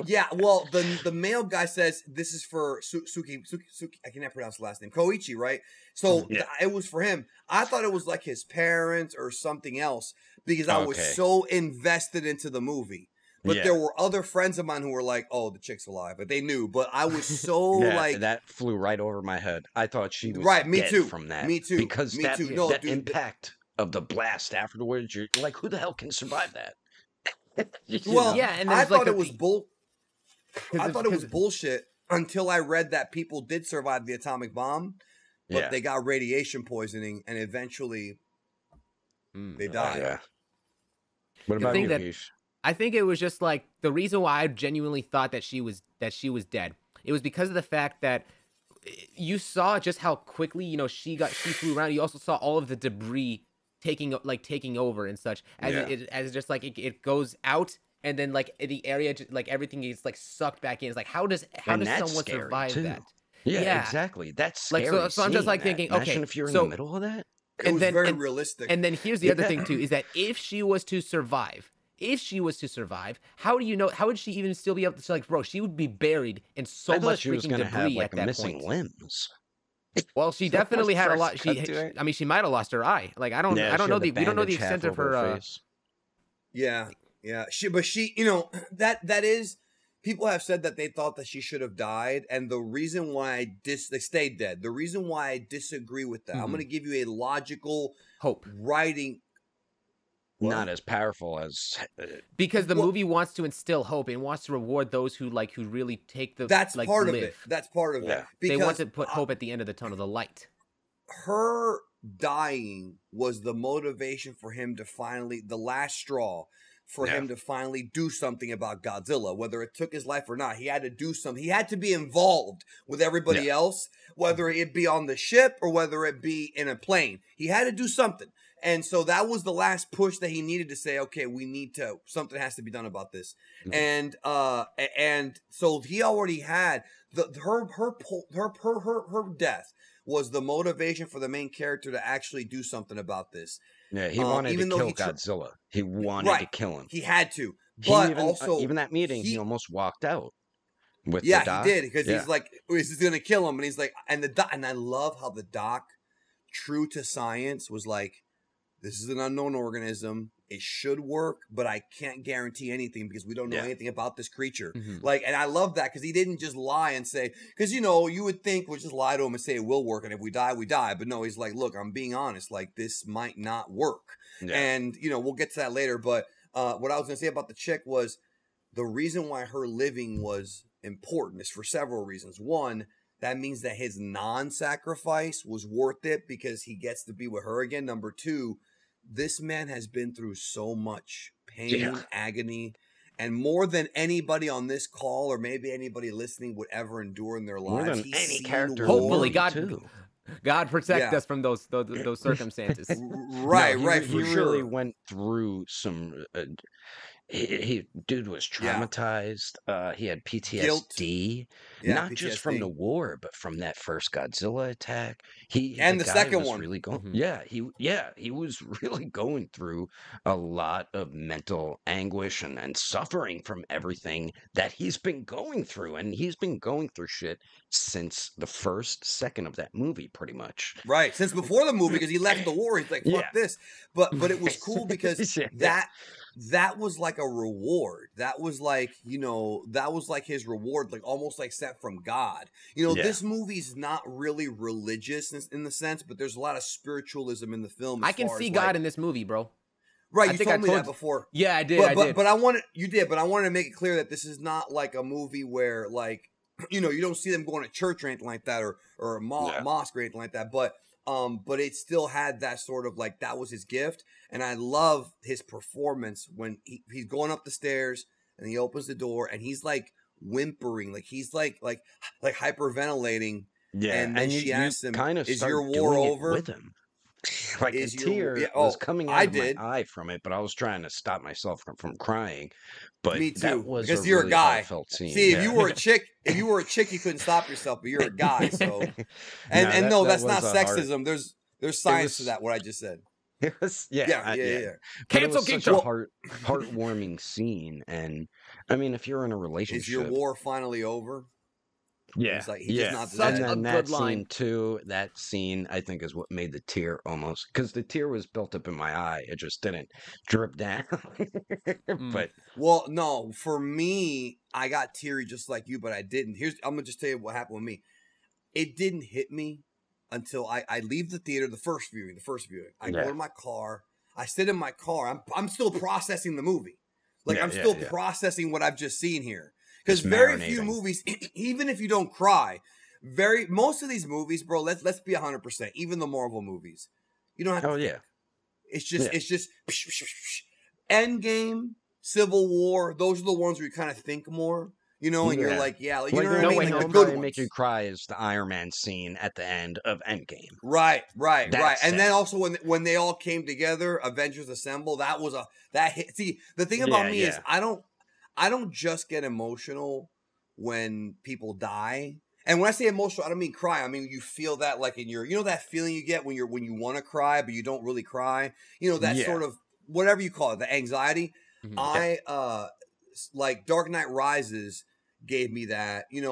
Yeah, well, the male guy says this is for Suki, I cannot pronounce the last name, Koichi, right? So it was for him. I thought it was like his parents or something else because I was so invested into the movie. But there were other friends of mine who were like, "Oh, the chick's alive," but they knew. But I was so that flew right over my head. I thought she was dead from that. Me too. Because that impact of the blast afterwards, you're like, who the hell can survive that? And I thought it was bullshit until I read that people did survive the atomic bomb, but they got radiation poisoning and eventually they died. What about you, Heesh? I think it was just like the reason why I genuinely thought that she was dead. It was because of the fact that you saw just how quickly she flew around. You also saw all of the debris taking over and such as it just like it goes out and then like the area like everything is like sucked back in. It's like how does someone survive that? Yeah, exactly. That's scary. Like so I'm just like thinking, okay, if you're in the middle of that. It was very realistic. And then here's the other thing too is that if she was to survive, how do you know? How would she even still be able to? Like, bro, she would be buried in so much freaking debris at that missing limbs. Well, she definitely had a lot. She might have lost her eye. Like, I don't know we don't know the extent of her. Yeah. She, that is. People have said that they thought that she should have died, and the reason why they stayed dead. The reason why I disagree with that, I'm going to give you a logical hope writing. Not as powerful as because the movie wants to instill hope and wants to reward those who really take the that's part of it. That's part of it. They want to put hope at the end of the tunnel, the light. Her dying was the motivation for him to finally, the last straw for him to finally do something about Godzilla. Whether it took his life or not, he had to do something. He had to be involved with everybody else, whether it be on the ship or whether it be in a plane. He had to do something. And so that was the last push that he needed to say, okay, something has to be done about this. And so he already had her death was the motivation for the main character to actually do something about this. Yeah, he wanted to kill Godzilla. He wanted to kill him. He had to. But even that meeting, he almost walked out. With the doc. He did because he's like, "Is this gonna kill him?" And he's like, and I love how the doc, true to science, was like, this is an unknown organism. It should work, but I can't guarantee anything because we don't know anything about this creature. Like, and I love that because he didn't just lie and say, because, you would think we'll just lie to him and say it will work. And if we die, we die. But no, he's like, look, I'm being honest. Like, this might not work. Yeah. And, we'll get to that later. But what I was going to say about the chick was the reason why her living was important is for several reasons. One, that means that his non-sacrifice was worth it because he gets to be with her again. Number two, this man has been through so much pain, agony, and more than anybody on this call or maybe anybody listening would ever endure in their lives. More than any character. Hopefully, God. Too. God protect Yeah. us from those circumstances. Right, No, right, he for really sure. went through some. Dude was Yeah. traumatized. He had Guilt. PTSD, Yeah, not just from the PTSD. war, but from that first Godzilla attack. The And the guy second was one. really going. Mhm. Yeah, he was really going through a lot of mental anguish and suffering from everything that he's been going through, and he's been going through shit since the first second of that movie, pretty much. Right. Since before the movie, because he left the war, he's like, fuck Yeah. this. But it was cool because Yeah. that was like a reward. That was like, that was like his reward, like almost like sent from God. Yeah. This movie's not really religious in the sense, but there's a lot of spiritualism in the film. I can see God in this movie, bro. Right, I you think told I me told that before. Yeah, I did. But I but did. but I wanted but I wanted to make it clear that this is not like a movie where like you don't see them going to church or anything like that or a mosque or anything like that. But it still had that sort of like that was his gift, and I love his performance when he's going up the stairs and he opens the door and he's like whimpering, like he's like hyperventilating. Yeah, and then she asks him, kind of "Is start your war doing it over?" with him. Like Is a your tear yeah, was oh, coming out I of did. my eye from it, but I was trying to stop myself from crying. But Me too, that was because a you're really a guy. heartfelt scene. See, if yeah. you were a chick, you couldn't stop yourself. But you're a guy, so and No, that's not was a heart- sexism. There's science to was- that. What I just said. It was yeah. Yeah. But it Cancel was such Geekdom. a heartwarming scene, and I mean, if you're in a relationship, Is your war finally over? yeah, It's like he yeah, just not Such and a then good that line. scene too. That scene, I think, is what made the tear almost because the tear was built up in my eye. It just didn't drip down. But Well, no, for me, I got teary just like you, but I didn't. I'm gonna just tell you what happened with me. It didn't hit me until I leave the theater, the first viewing. I go to my car. I sit in my car. I'm still processing the movie. Like I'm still processing what I've just seen here. Because very few movies, even if you don't cry, most of these movies, bro. Let's be 100%. Even the Marvel movies, you don't have to. oh yeah, It's just Endgame, Civil War. Those are the ones where you kind of think more, and you're like, you know what I mean? Like the good ones. Make you cry is the Iron Man scene at the end of Endgame. Right. That's And then sad. also when they all came together, Avengers Assemble, that hit. See, the thing about me is I don't just get emotional when people die. And when I say emotional, I don't mean cry. I mean you feel that like in your, that feeling you get when you want to cry but you don't really cry. That sort of whatever you call it, the anxiety. Mhm. I like Dark Knight Rises gave me that, and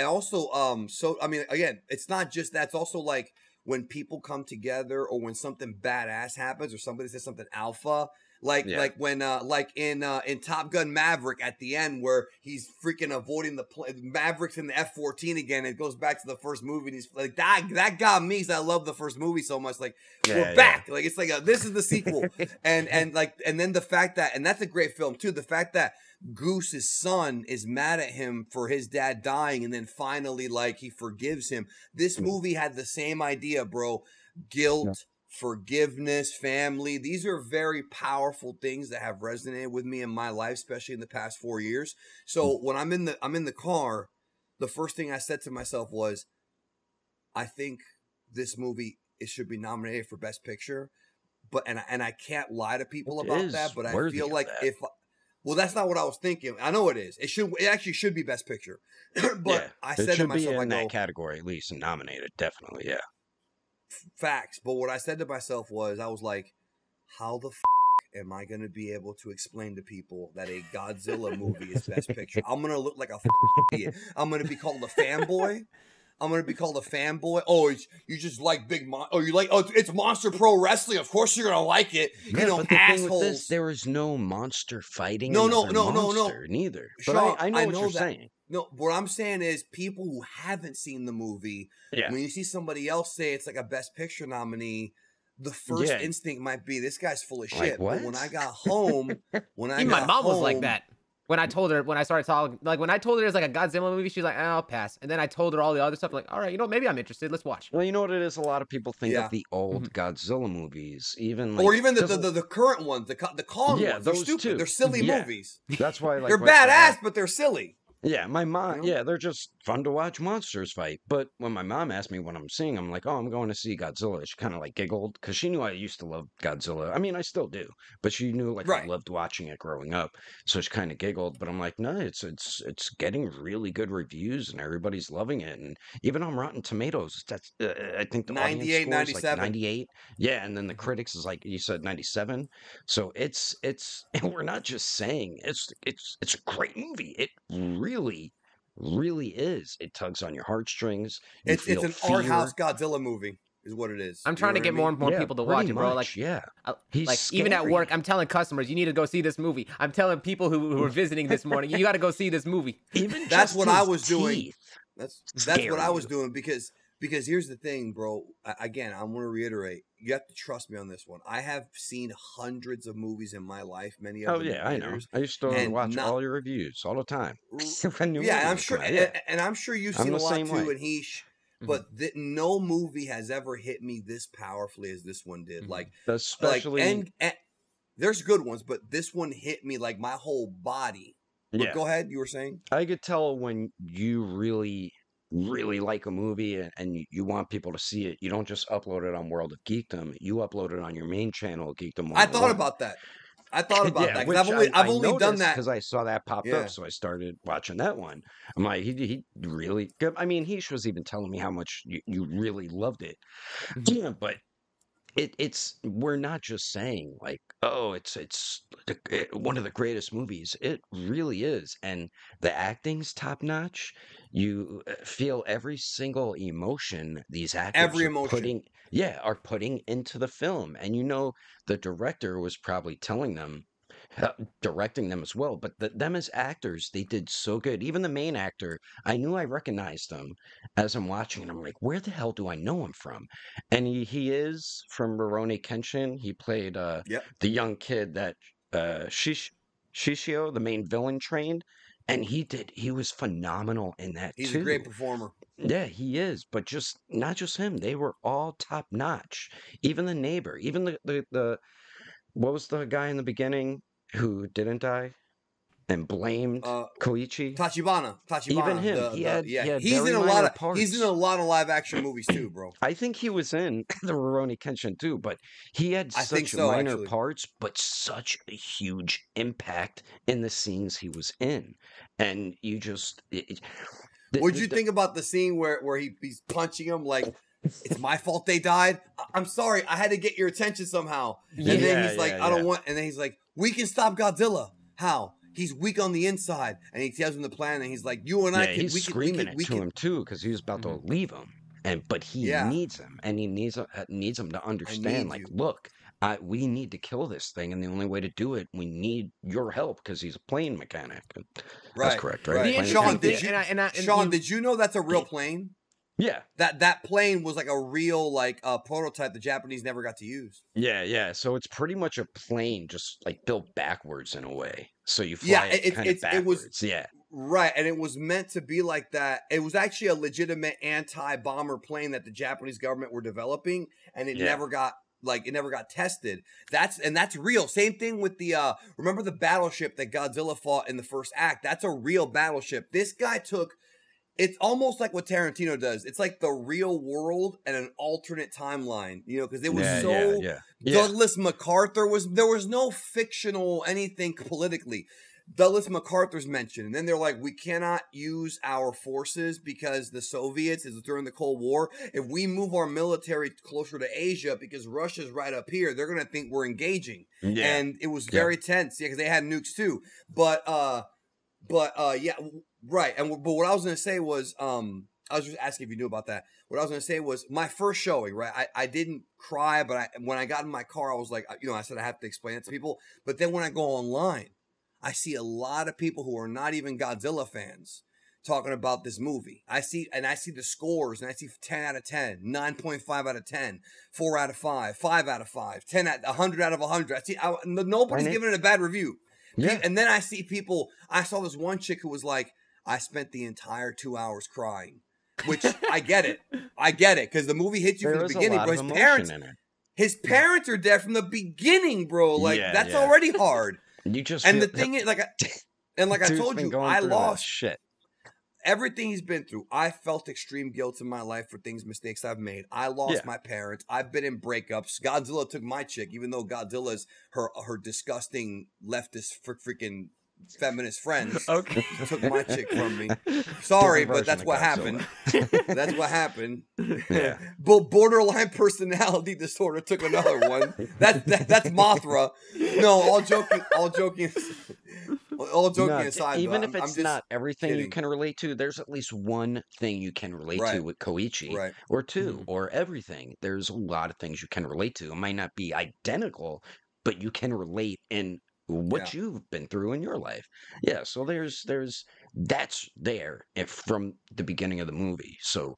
also so I mean again, it's not just that, it's also like when people come together or when something badass happens or somebody says something alpha. Like when like in Top Gun Maverick at the end where he's freaking avoiding the Maverick's in the F-14 again. It goes back to the first movie. And he's like that got me because I love the first movie so much. Like we're back. Like it's like this is the sequel. and then the fact that, and that's a great film too. The fact that Goose's son is mad at him for his dad dying and then finally like he forgives him. This movie had the same idea, bro. Guilt. Forgiveness, family. These are very powerful things that have resonated with me in my life, especially in the past 4 years. So when I'm in the car, the first thing I said to myself was, I think this movie should be nominated for Best Picture. But and I can't lie to people about that, but I feel like well, that's not what I was thinking. I know it is. It actually should be Best Picture. But I said to myself, in that category at least and nominated, definitely, yeah. Facts. But what I said to myself was, I was like, how the am I going to be able to explain to people that a Godzilla movie is Best Picture? I'm going to look like a idiot. I'm going to be called a fanboy. Oh, you just like it's Monster Pro Wrestling. Of course you're going to like it. But the assholes. thing with this, there was no monster fighting. No, Neither. But Sean, I know what you're saying. No, what I'm saying is people who haven't seen the movie, when you see somebody else say it's like a Best Picture nominee, the first instinct might be this guy's full of shit. What? But when I got home, Even my mom was like that. When I told her, when I started talking, like when I told her there's like a Godzilla movie, she's like, I'll pass. And then I told her all the other stuff, like, all right, maybe I'm interested. Let's watch. Well, you know what it is? A lot of people think of the old Godzilla movies, even like, or even the current ones, the Kong ones. They're those stupid. too. They're silly movies. That's why, like, they're badass, but they're silly. Yeah, my mom, You know? yeah, they're just fun to watch monsters fight. But when my mom asked me what I'm seeing, I'm like, oh, I'm going to see Godzilla. She kind of like giggled because she knew I used to love Godzilla. I mean, I still do, but she knew like I Right. loved watching it growing up. So she kind of giggled. But I'm like, no, it's getting really good reviews and everybody's loving it. And even on Rotten Tomatoes, that's I think the audience 98, score is like 97. 98. Yeah, and then the Mhm. critics is like you said 97. So it's and we're not just saying it's a great movie. It really is. It tugs on your heartstrings. You It's feel an art house fear. Godzilla movie, is what it is. I'm You know trying to what I get more mean? and more Yeah, people to pretty watch it, bro. Like, much. Yeah, uh, he's like even at work, scary. I'm telling customers, you need to go see this movie. I'm telling people who are visiting this morning, you got to go see this movie. Even That's just what I his was doing. teeth That's scare what I was you. doing because here's the thing, bro. Again, I want to reiterate. You have to trust me on this one. I have seen hundreds of movies in my life, many of Oh them in yeah, I know. theaters, I used to and watch not all your reviews all the time. If a new yeah, movie and I'm would sure, come out, yeah, and I'm sure you've I'm seen a the lot same too. way. And Mhm. but no movie has ever hit me this powerfully as this one did. Mhm. Like Especially, and there's good ones, but this one hit me like my whole body. But yeah, go ahead, you were saying. I could tell when you really like a movie and you want people to see it. You don't just upload it on World of Geekdom. You upload it on your main channel, Geekdom I thought 101. about that. I thought about Yeah, that because which I've I only done noticed that. because I saw that popped up, Yeah. so I started watching that one. I'm like, he really good. I mean, he was even telling me how much you really loved it. Mhm. Yeah, but it's we're not just saying like, oh, one of the greatest movies. It really is, and the acting's top notch. You feel every single emotion these actors Every are emotion. putting into the film, and the director was probably telling them directing them as well. But them as actors, they did so good. Even the main actor, I knew I recognized him as I'm watching, and I'm like, where the hell do I know him from? And he is from Rurouni Kenshin. He played Yep. the young kid that Shishio, the main villain, trained, and he was phenomenal in that He's a too. great performer. Yeah, he is, but just not just him. They were all top notch. Even the neighbor, even the what was the guy in the beginning who didn't die and blamed Koichi? Tachibana. Even him, he had very minor parts. He's in a lot of live action movies too, bro. I think he was in the Rurouni Kenshin too, but he had I think such so, minor actually. parts, but such a huge impact in the scenes he was in, and you just. What'd you think about the scene where he's punching him like it's my fault they died? I'm sorry, I had to get your attention somehow. And then he's like, I don't want. And then he's like, we can stop Godzilla. How? He's weak on the inside, and he tells him the plan. And he's like, you and I can. He's screaming it to him too because he was about to leave him, but he needs him, and he needs him to understand. Like, look, we need to kill this thing, and the only way to do it, we need your help because he's a plane mechanic. Right, that's correct, right? The Sean, interesting did you know that's a real plane? Yeah. That plane was like a real prototype the Japanese never got to use. Yeah. So it's pretty much a plane just like built backwards in a way. So you fly backwards. It was right, and it was meant to be like that. It was actually a legitimate anti-bomber plane that the Japanese government were developing, and it never got tested. That's real. Same thing with the remember the battleship that Godzilla fought in the first act? That's a real battleship. This guy took. It's almost like what Tarantino does. It's like the real world and an alternate timeline, because it was Douglas MacArthur there was no fictional anything politically. Douglas MacArthur's mentioned, and then they're like, we cannot use our forces because the Soviets is during the Cold War. If we move our military closer to Asia because Russia's right up here, they're gonna think we're engaging. Yeah. And it was very tense, because they had nukes too. But right. But what I was going to say was, I was just asking if you knew about that. What I was going to say was my first showing, right? I didn't cry, but when I got in my car, I was like, I said I have to explain it to people. But then when I go online, I see a lot of people who are not even Godzilla fans talking about this movie. I see the scores, and I see 10 out of 10, 9.5 out of 10, 4 out of 5, 5 out of 5, 100 out of 100. I see nobody's giving it a bad review. Yeah. And then I see people, I saw this one chick who was like, I spent the entire 2 hours crying, which I get it. Because the movie hits you from the beginning, bro. His parents are dead from the beginning, bro. Like, that's already hard. The thing is, like I told you, I lost shit. everything he's been through. I felt extreme guilt in my life for mistakes I've made. I lost Yeah. my parents. I've been in breakups. Godzilla took my chick, even though Godzilla's her disgusting leftist freaking feminist friends. Okay. He took my chick from me. Sorry, Different but that's version what of happened. Godzilla. That's what happened. Yeah. But borderline personality disorder took another one. That's Mothra. No, all joking No, aside, even though, if I'm it's just not everything you kidding. can relate to, there's at least one thing you can relate to Right. with Koichi, Right. or two, Mhm. or everything. There's a lot of things you can relate to. It might not be identical, but you can relate in what you've been through in your life. Yeah, so there's that's there from the beginning of the movie. So,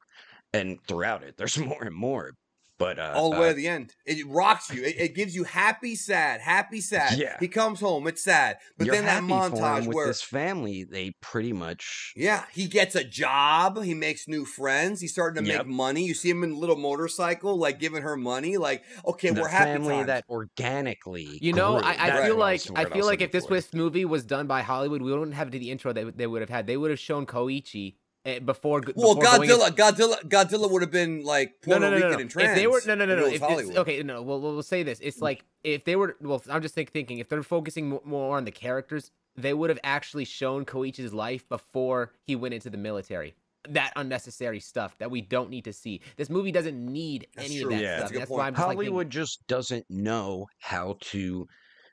and throughout it, there's more and more. But all the way to the end. It rocks you. It gives you happy, sad, happy, sad. Yeah. He comes home, it's sad. But you're then that happy for him montage with where this family, they pretty much yeah, he gets a job, he makes new friends, he's starting to Yep. make money. You see him in a little motorcycle, like giving her money, like, okay, the we're happy family times. that organically You know, grew. I That's feel what like the word I was if this looking for. movie was done by Hollywood, we wouldn't have the intro they would have had. They would have shown Koichi before. Well, before going into- Godzilla would have been like Puerto Rican and trans. If they were no. if it was If it's, Hollywood. okay, no. We'll say this. It's like if they were. Well, I'm just thinking if they're focusing more on the characters, they would have actually shown Koichi's life before he went into the military. That unnecessary stuff that we don't need to see. This movie doesn't need That's any true. of that Yeah. stuff. That's a good That's why point. I'm just like Hollywood just doesn't know how to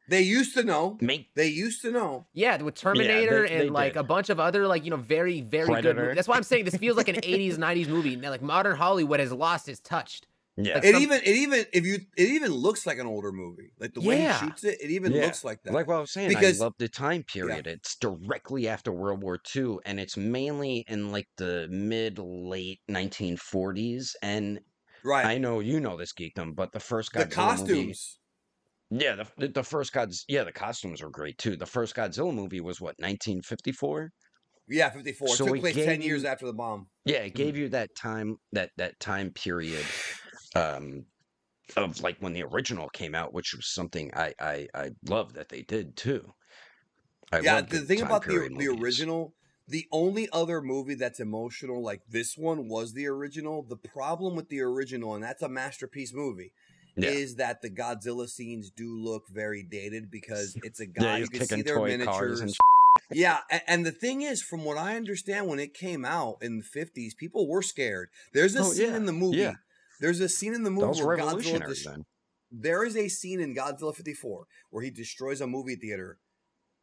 They used to know. make. They used to know. yeah, with Terminator they and like did. a bunch of other like very very good. Predator. That's why I'm saying this feels like an 80s 90s movie. Now, like modern Hollywood has lost its touch. Yeah, Like, It some- even looks like an older movie. Like the way Yeah. he shoots it, it even Yeah. looks like that. like what I was saying, Because- I love the time period. It's directly after World War II, and it's mainly in like the mid-late 1940s. And right. I know you know this geekdom, but the first The Godzilla movie, costumes. yeah, the first the costumes are great too. The first Godzilla movie was what 1954. Yeah, 54. So Took it place gave 10 years you- after the bomb. Yeah, it gave you that time that time period of like when the original came out, which was something I love that they did too. I Yeah, love the good thing time about period the movies. original, the only other movie that's emotional like this one was the original. The problem with the original, and that's a masterpiece movie, Yeah. is that the Godzilla scenes do look very dated because it's a Yeah, guy, he's you can see kicking their toy cars miniatures. and Yeah, and the thing is, from what I understand, when it came out in the 50s, people were scared. There's a Oh, scene yeah, in the movie. yeah. There's a scene in the That movie was where revolutionary Godzilla. then. There is a scene in Godzilla 54 where he destroys a movie theater.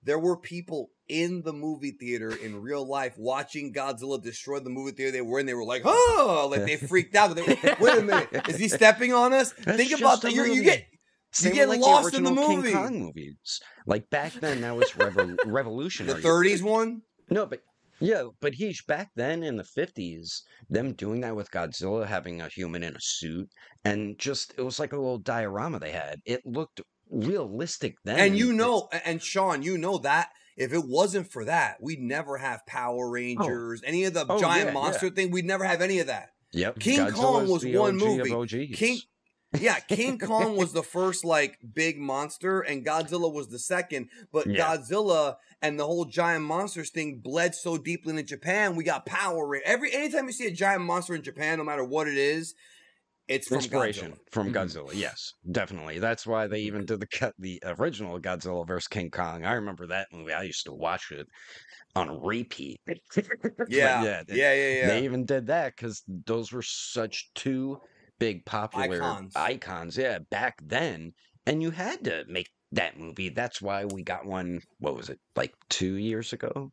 There were people in the movie theater in real life watching Godzilla destroy the movie theater they were in. They were like, "Oh!" Like they freaked out. They were, wait a minute, is he stepping on us? That's Think just about a that. You movie. get Same get with, like, lost in the original movie. King Kong movies. Like back then, that was the revolutionary. 30s one. No, but yeah, but he's back then in the 50s, them doing that with Godzilla, having a human in a suit, and just it was like a little diorama they had. It looked realistic then. And you know, and Sean, you know that if it wasn't for that, we'd never have Power Rangers, any of the Oh, giant yeah, monster thing. We'd never have any of that. Yep, King Kong Godzilla's was the one OG movie. Of OGs. King Kong was the first like big monster, and Godzilla was the second. But Yeah. Godzilla and the whole giant monsters thing bled so deeply into Japan. We got Power Rangers. Anytime you see a giant monster in Japan, no matter what it is, it's from Inspiration Godzilla. from Mhm. Godzilla, yes, definitely. That's why they even did the original Godzilla versus King Kong. I remember that movie. I used to watch it on repeat. But Yeah, yeah. They even did that because those were such two big popular icons, yeah, back then. And you had to make that movie. That's why we got one, what was it, like 2 years ago?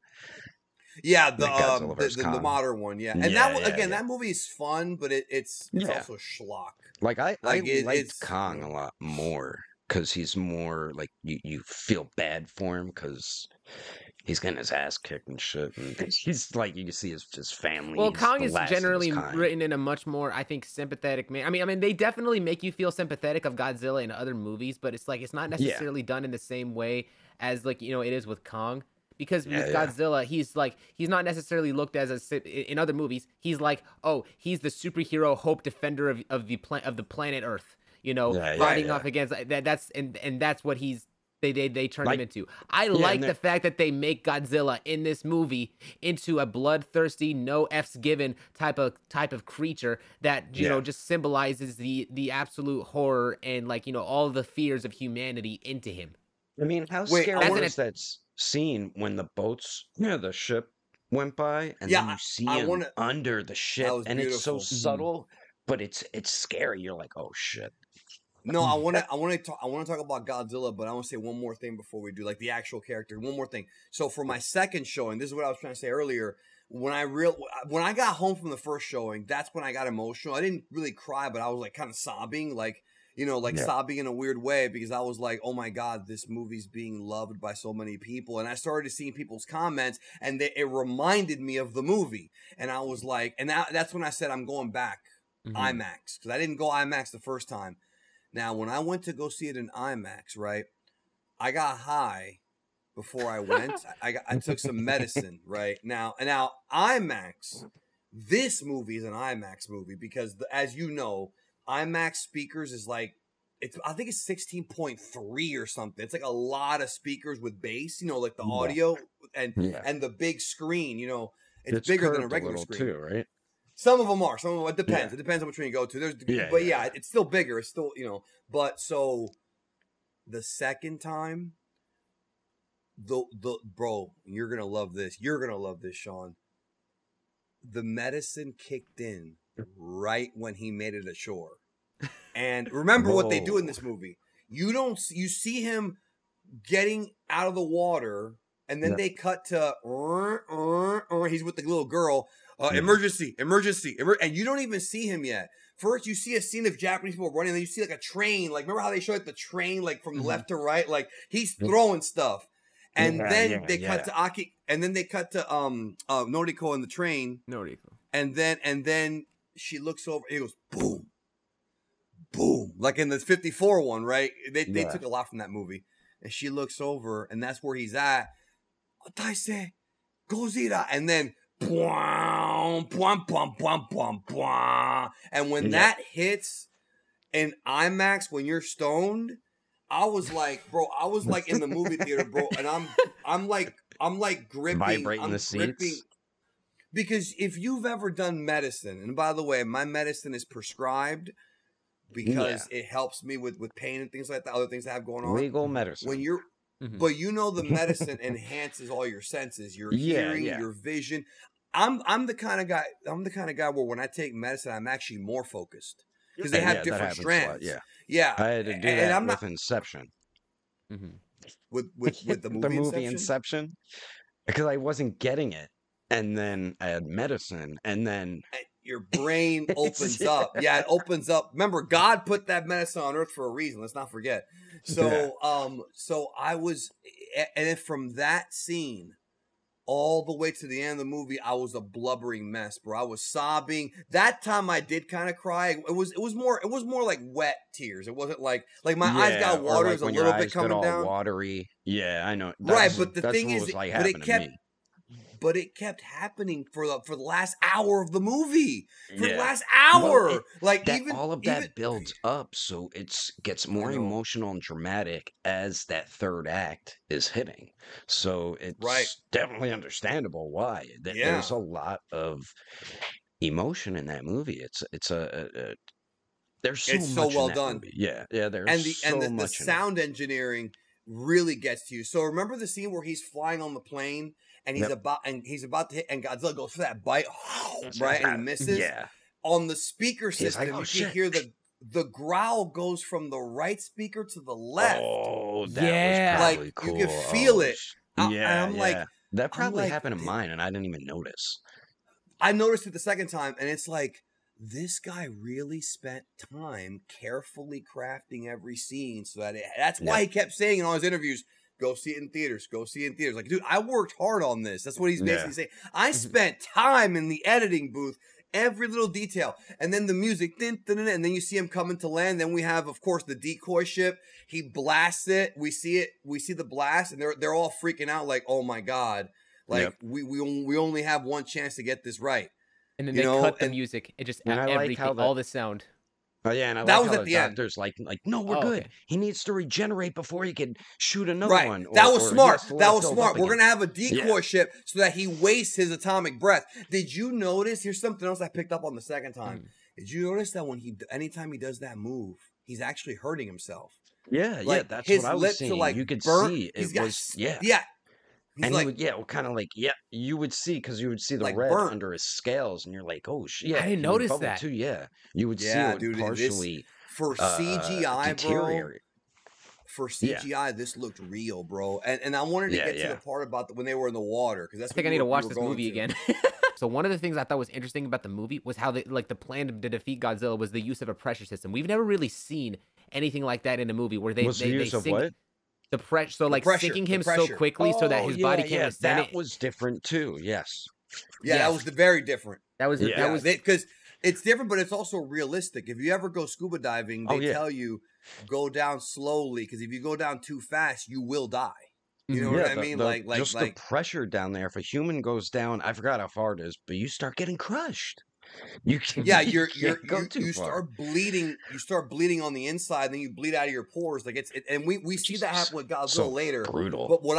Yeah, The Godzilla versus the Kong. modern one, yeah. And Yeah, that one, yeah, again, yeah. that movie is fun, but it's Yeah. also schlock. Like I Like, liked it's- Kong a lot more because he's more like you feel bad for him because he's getting his ass kicked and shit, and he's like you can see his family. Well, he's Kong the is last of his generally kind. written in a much more, I think, sympathetic man. I mean, they definitely make you feel sympathetic of Godzilla in other movies, but it's like it's not necessarily done in the same way as like it is with Kong. Because with Yeah. Godzilla, he's not necessarily looked as in other movies. He's like, oh, he's the superhero hope defender of the planet Earth. Yeah, fighting yeah. off against that. That's what he's They turned him Like, into. I yeah, like and the they're fact that they make Godzilla in this movie into a bloodthirsty, no f's given type of creature that yeah. just symbolizes the absolute horror and like all the fears of humanity into him. I mean, how Wait, I scary That's want an was that scene when the boats, the ship went by, and yeah, then you see I him want to. under the That ship, was and it's so beautiful. subtle, but it's scary. You're like, oh shit. No, I want to talk about Godzilla, but I want to say one more thing before we do, like the actual character. One more thing. So for my second showing, this is what I was trying to say earlier. When I got home from the first showing, that's when I got emotional. I didn't really cry, but I was like kind of sobbing, like Yeah. sobbing in a weird way, because I was like, oh my god, this movie's being loved by so many people, and I started seeing people's comments, and it reminded me of the movie, and I was like, and that's when I said I'm going back IMAX, because I didn't go IMAX the first time. Now, when I went to go see it in IMAX, right, I got high before I went. I took some medicine, right? Now IMAX, this movie is an IMAX movie because, as you know, IMAX speakers is like, I think it's 16.3 or something. It's like a lot of speakers with bass, like the Yeah. audio and Yeah. the big screen, it's It's bigger than a curved regular little screen. too, right? Some of them are. Some of them, it depends. Yeah. It depends on which one you go to. Yeah, But yeah. it's still bigger. It's still, But so the second time, the bro, you're gonna love this. You're gonna love this, Sean. The medicine kicked in right when he made it ashore. And remember what they do in Whoa. this movie. You see him getting out of the water, and then Yeah. they cut to he's with the little girl. Yeah. Emergency, and you don't even see him yet. First, you see a scene of Japanese people running, and then you see like a train. Like, remember how they show like the train, like from left to right? Like he's throwing stuff, and Yeah, then they cut yeah. to Aki, and then they cut to Noriko in the train, No, Rico. and then she looks over. And he goes boom, boom, like in the 54 one, right? They Yeah. took a lot from that movie, and she looks over, and that's where he's at. Otaise, Gozira, and then. And when Yeah. that hits in IMAX, when you're stoned, I was like, bro, I was like in the movie theater, bro, and I'm like gripping, Vibrating I'm the seats? gripping, because if you've ever done medicine, and by the way, my medicine is prescribed because it helps me with pain and things like that, other things I have going on. Legal medicine. When you're But the medicine enhances all your senses, your hearing, your vision. I'm the kind of guy. Where when I take medicine, I'm actually more focused because they have different strands. Yeah. I had to do that I'm with Inception. with the movie Inception, because I wasn't getting it, and then I had medicine, and then your brain opens up. Yeah, it opens up. Remember, God put that medicine on earth for a reason. Let's not forget. So, so I was, and then from that scene all the way to the end of the movie, I was a blubbering mess, bro. I was sobbing. That time I did kind of cry. It was more like wet tears. It wasn't like my eyes got water, like a little bit coming down. Watery. Yeah, I know. Right, but the thing is, like but it kept happening for the last hour of the movie. For the last hour, all of that builds up, so it gets more emotional and dramatic as that third act is hitting. So it's definitely understandable why there's a lot of emotion in that movie. It's so well done. Movie. Yeah, there's the sound engineering really gets to you. So remember the scene where he's flying on the plane and he's about to hit, and Godzilla goes for that bite, right? And he misses. Yeah. On the speaker system, like, you can hear the growl goes from the right speaker to the left. Oh, that was probably cool. You can feel it. I'm like, that probably happened to mine, and I didn't even notice. I noticed it the second time, and it's like, this guy really spent time carefully crafting every scene so that that's why he kept saying in all his interviews, go see it in theaters, go see it in theaters. Like, dude, I worked hard on this. That's what he's basically saying. I spent time in the editing booth, every little detail. And then the music, and then you see him coming to land. Then we have, of course, the decoy ship. He blasts it. We see the blast, and they're all freaking out like, oh my God. Like, we only have one chance to get this right. And then they cut the music. It just everything, all the sound. Oh yeah, and I That like was how at the the end. doctor's like, no, we're Oh, good. okay. He needs to regenerate before he can shoot another Right. one. That was or he smart. has to let That it was build smart. up We're again. gonna have a decoy Yeah. ship so that he wastes his atomic breath. Did you notice? Here's something else I picked up on the second time. Did you notice that anytime he does that move, he's actually hurting himself? Yeah, Like that's his what I was lips are seeing. like You could burnt. see He's it got was, yeah. yeah. He's And like he would, kind of like, you would see, because you would see the like red burnt. under his scales, and you're like, oh, shit. I Yeah, didn't he would notice bubble that. too, yeah. You would see Yeah, it would dude. This partially for CGI, bro. deteriorate. For Yeah. CGI, this looked real, bro. And I wanted to Yeah, get to yeah. the part about when they were in the water because that's I think what I need you to were- watch you were this going movie to. again. So one of the things I thought was interesting about the movie was how the plan to defeat Godzilla was the use of a pressure system. We've never really seen anything like that in a movie where they Was the they use of sink what? the pressure. So like pressure, sinking the him so pressure. quickly so that his body can't withstand that it. was different too. Yes. Yeah, Yes. that was very different. That was Yeah. that was Because it's different, but it's also realistic. If you ever go scuba diving, they Oh, yeah. tell you go down slowly because if you go down too fast, you will die. You know Mhm. what I mean? Just the pressure down there. If a human goes down, I forgot how far it is, but you start getting crushed. You can, yeah, you you go too far. start bleeding. You start bleeding on the inside, then you bleed out of your pores. Like and we see that happen with Godzilla So later. brutal. But what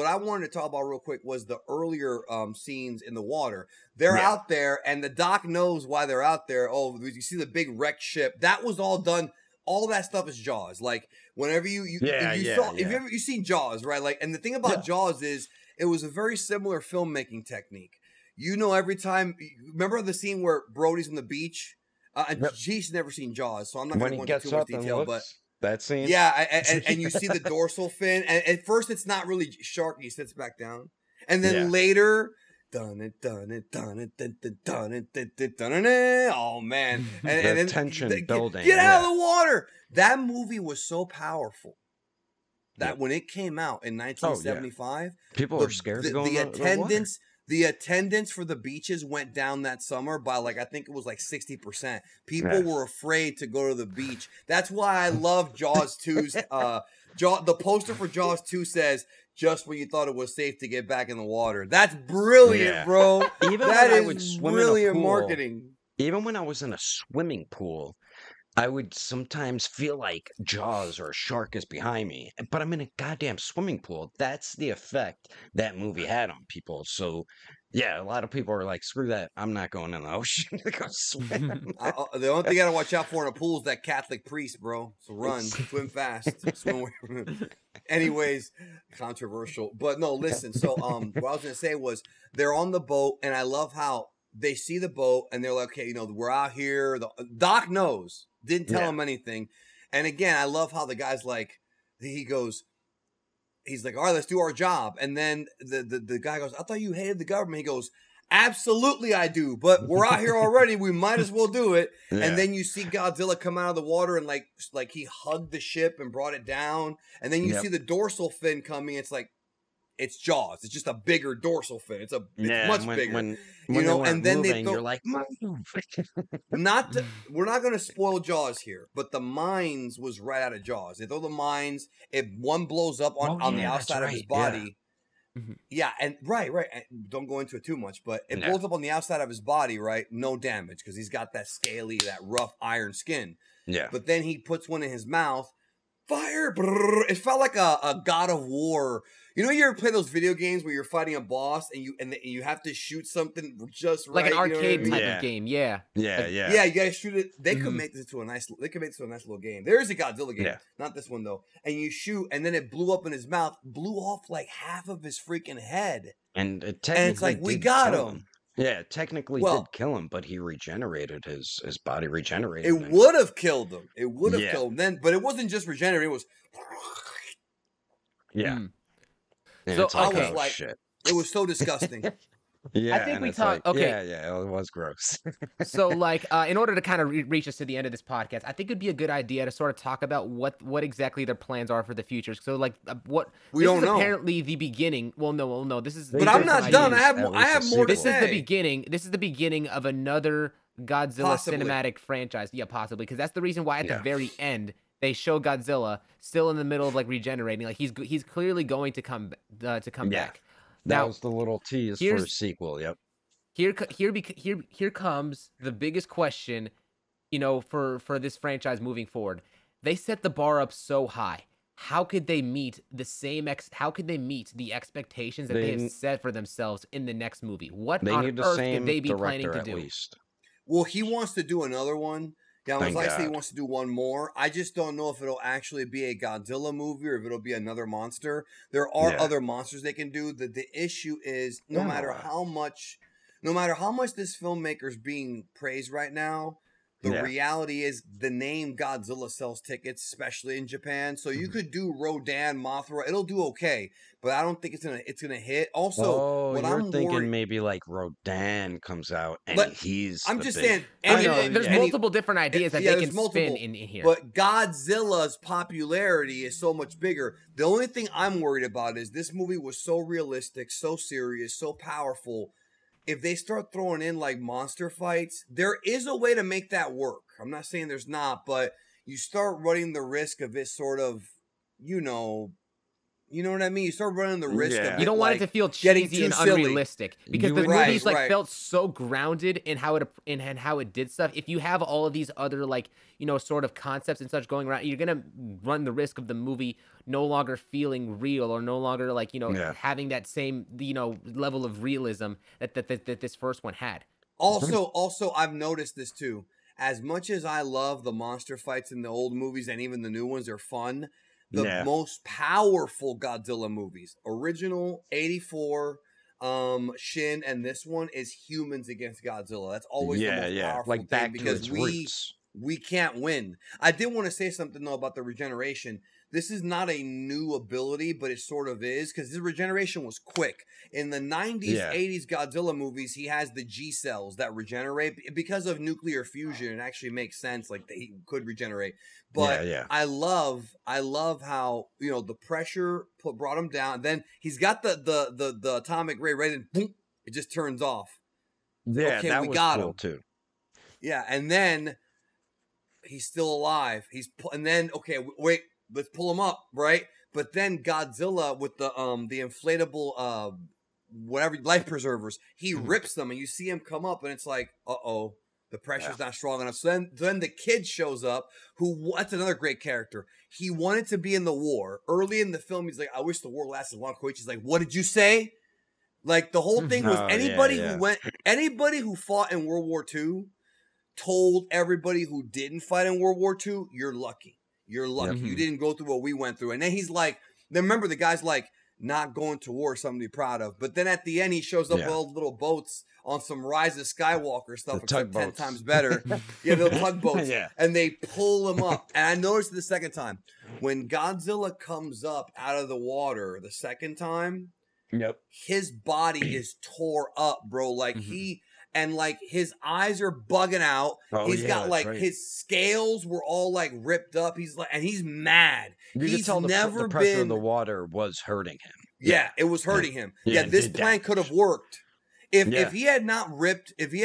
I wanted to talk about real quick was the earlier scenes in the water. They're Yeah. out there, and the doc knows why they're out there. Oh, you see the big wrecked ship. That was all done. All that stuff is Jaws. Like whenever you saw, if you seen Jaws, right? Like, and the thing about Jaws is it was a very similar filmmaking technique. You know, every time, remember the scene where Brody's on the beach? And she's never seen Jaws, so I'm not when going he to go into gets too much up and detail. looks, But that scene. yeah, and you see the dorsal fin, and at first it's not really shark. He sits back down, and then later, dun it, dun it, dun it, dun it, dun it, dun it, dun it. Oh man, and then tension building. Get out of the water. That movie was so powerful that when it came out in 1975, people were scared to go in the water. The attendance for the beaches went down that summer by I think it was 60%. People were afraid to go to the beach. That's why I love Jaws 2's the poster for Jaws 2 says just when you thought it was safe to get back in the water. That's brilliant, bro. Even that when I is would swim brilliant in a pool, marketing. Even when I was in a swimming pool, I would sometimes feel like Jaws or a shark is behind me, but I'm in a goddamn swimming pool. That's the effect that movie had on people. So, yeah, a lot of people are like, screw that. I'm not going in the ocean to go swim. The only thing you gotta watch out for in a pool is that Catholic priest, bro. So run, swim fast, swim away from him. Anyways, controversial. But no, listen. So what I was gonna say was they're on the boat, and I love how they see the boat and they're like, okay, we're out here. The Doc knows. Didn't tell him anything. And again, I love how the guy's like, he's like, all right, let's do our job. And then the guy goes, I thought you hated the government. He goes, absolutely I do, but we're out here already. We might as well do it. Yeah. And then you see Godzilla come out of the water and like he hugged the ship and brought it down. And then you see the dorsal fin coming. It's like, it's Jaws. It's just a bigger dorsal fin. It's much bigger. When and then moving, they you're like, move. we're not going to spoil Jaws here, but the mines was right out of Jaws. They throw the mines. If one blows up on the outside of his body, and right. And don't go into it too much, but it blows up on the outside of his body, right? No damage because he's got that scaly, that rough iron skin. Yeah. But then he puts one in his mouth. Fire! Brrr. It felt like a God of War. You ever play those video games where you're fighting a boss and you have to shoot something just right, like an arcade type Yeah. of game. Yeah. Yeah. Yeah, you gotta shoot it. They could make this to a nice. They could make this to a nice little game. There is a Godzilla game, not this one though. And you shoot, and then it blew up in his mouth, blew off like half of his freaking head. And it And it's like we got him. Yeah, it technically did kill him, but he regenerated. His body regenerated. It would have killed him. It would have Yeah. killed him then, but it wasn't just regenerate. It was. Yeah. Mm. And So, it's like, I was oh, like- shit. It was so disgusting. Yeah, think and we it's talked- like, okay. Yeah, it was gross. So in order to kind of reach us to the end of this podcast, I think it'd be a good idea to sort of talk about what exactly their plans are for the future. So what We this don't is know. apparently the beginning. Well, no. This is But I'm not ideas. done. I have At I have least a more to This sequel. is the say. beginning. This is the beginning of another Godzilla Possibly. cinematic franchise. Yeah, possibly, because that's the reason why at the Yeah. very end they show Godzilla still in the middle of regenerating. Like he's clearly going to come Yeah. back. That Now, was the little tease for a sequel. Yep. here comes the biggest question for this franchise moving forward. They set the bar up so high. How could they meet how could they meet the expectations that they have set for themselves in the next movie? What on earth could they be planning to do? Least. Well, he wants to do another one. Yamazaki God. wants to do one more. I just don't know if it'll actually be a Godzilla movie or if it'll be another monster. There are other monsters they can do. The issue is no matter how much this filmmaker's being praised right now, the reality is the name Godzilla sells tickets, especially in Japan. So you could do Rodan, Mothra, it'll do okay, but I don't think it's gonna hit. Also, what you're I'm thinking worried, maybe like Rodan comes out and I'm just saying. There's multiple different ideas that they can spin in here. But Godzilla's popularity is so much bigger. The only thing I'm worried about is this movie was so realistic, so serious, so powerful. If they start throwing in like monster fights, there is a way to make that work. I'm not saying there's not, but you start running the risk of it sort of, you know what I mean? You start running the risk of you don't want it to feel cheesy and unrealistic because the movies felt so grounded in how it did stuff. If you have all of these other sort of concepts and such going around, you're gonna run the risk of the movie no longer feeling real or no longer having that same level of realism that this first one had. Also, I've noticed this too. As much as I love the monster fights in the old movies and even the new ones are fun. The most powerful Godzilla movies, original, 84, Shin, and this one is humans against Godzilla. That's always the most powerful like thing back because to its roots. We can't win. I did want to say something though about the regeneration. This is not a new ability, but it sort of is because his regeneration was quick. In the 90s, 80s Godzilla movies, he has the G cells that regenerate because of nuclear fusion. It actually makes sense, like he could regenerate. But I love how the pressure brought him down. Then he's got the atomic ray right, and boom, it just turns off. Yeah, okay, that we was got cool him too. Yeah, and then he's still alive. And then wait. Let's pull him up, right? But then Godzilla with the inflatable whatever life preservers, he rips them, and you see him come up, and it's like, the pressure's not strong enough. So then the kid shows up, that's another great character. He wanted to be in the war. Early in the film, he's like, I wish the war lasted long. Koichi's like, what did you say? Like the whole thing was anybody who fought in World War II told everybody who didn't fight in World War II, you're lucky. You're lucky. You didn't go through what we went through. And then he's like, remember the guy's like, not going to war, something to be proud of. But then at the end, he shows up with all the little boats on some Rise of Skywalker stuff, except 10 times better. The tugboats. And they pull him up. And I noticed it the second time. When Godzilla comes up out of the water the second time, his body is tore up, bro. Like his eyes are bugging out. He's got his scales were all like ripped up. He's mad. He's tell the pressure of the water was hurting him. Yeah, it was hurting him. Yeah, this plan could have worked. If he had not ripped the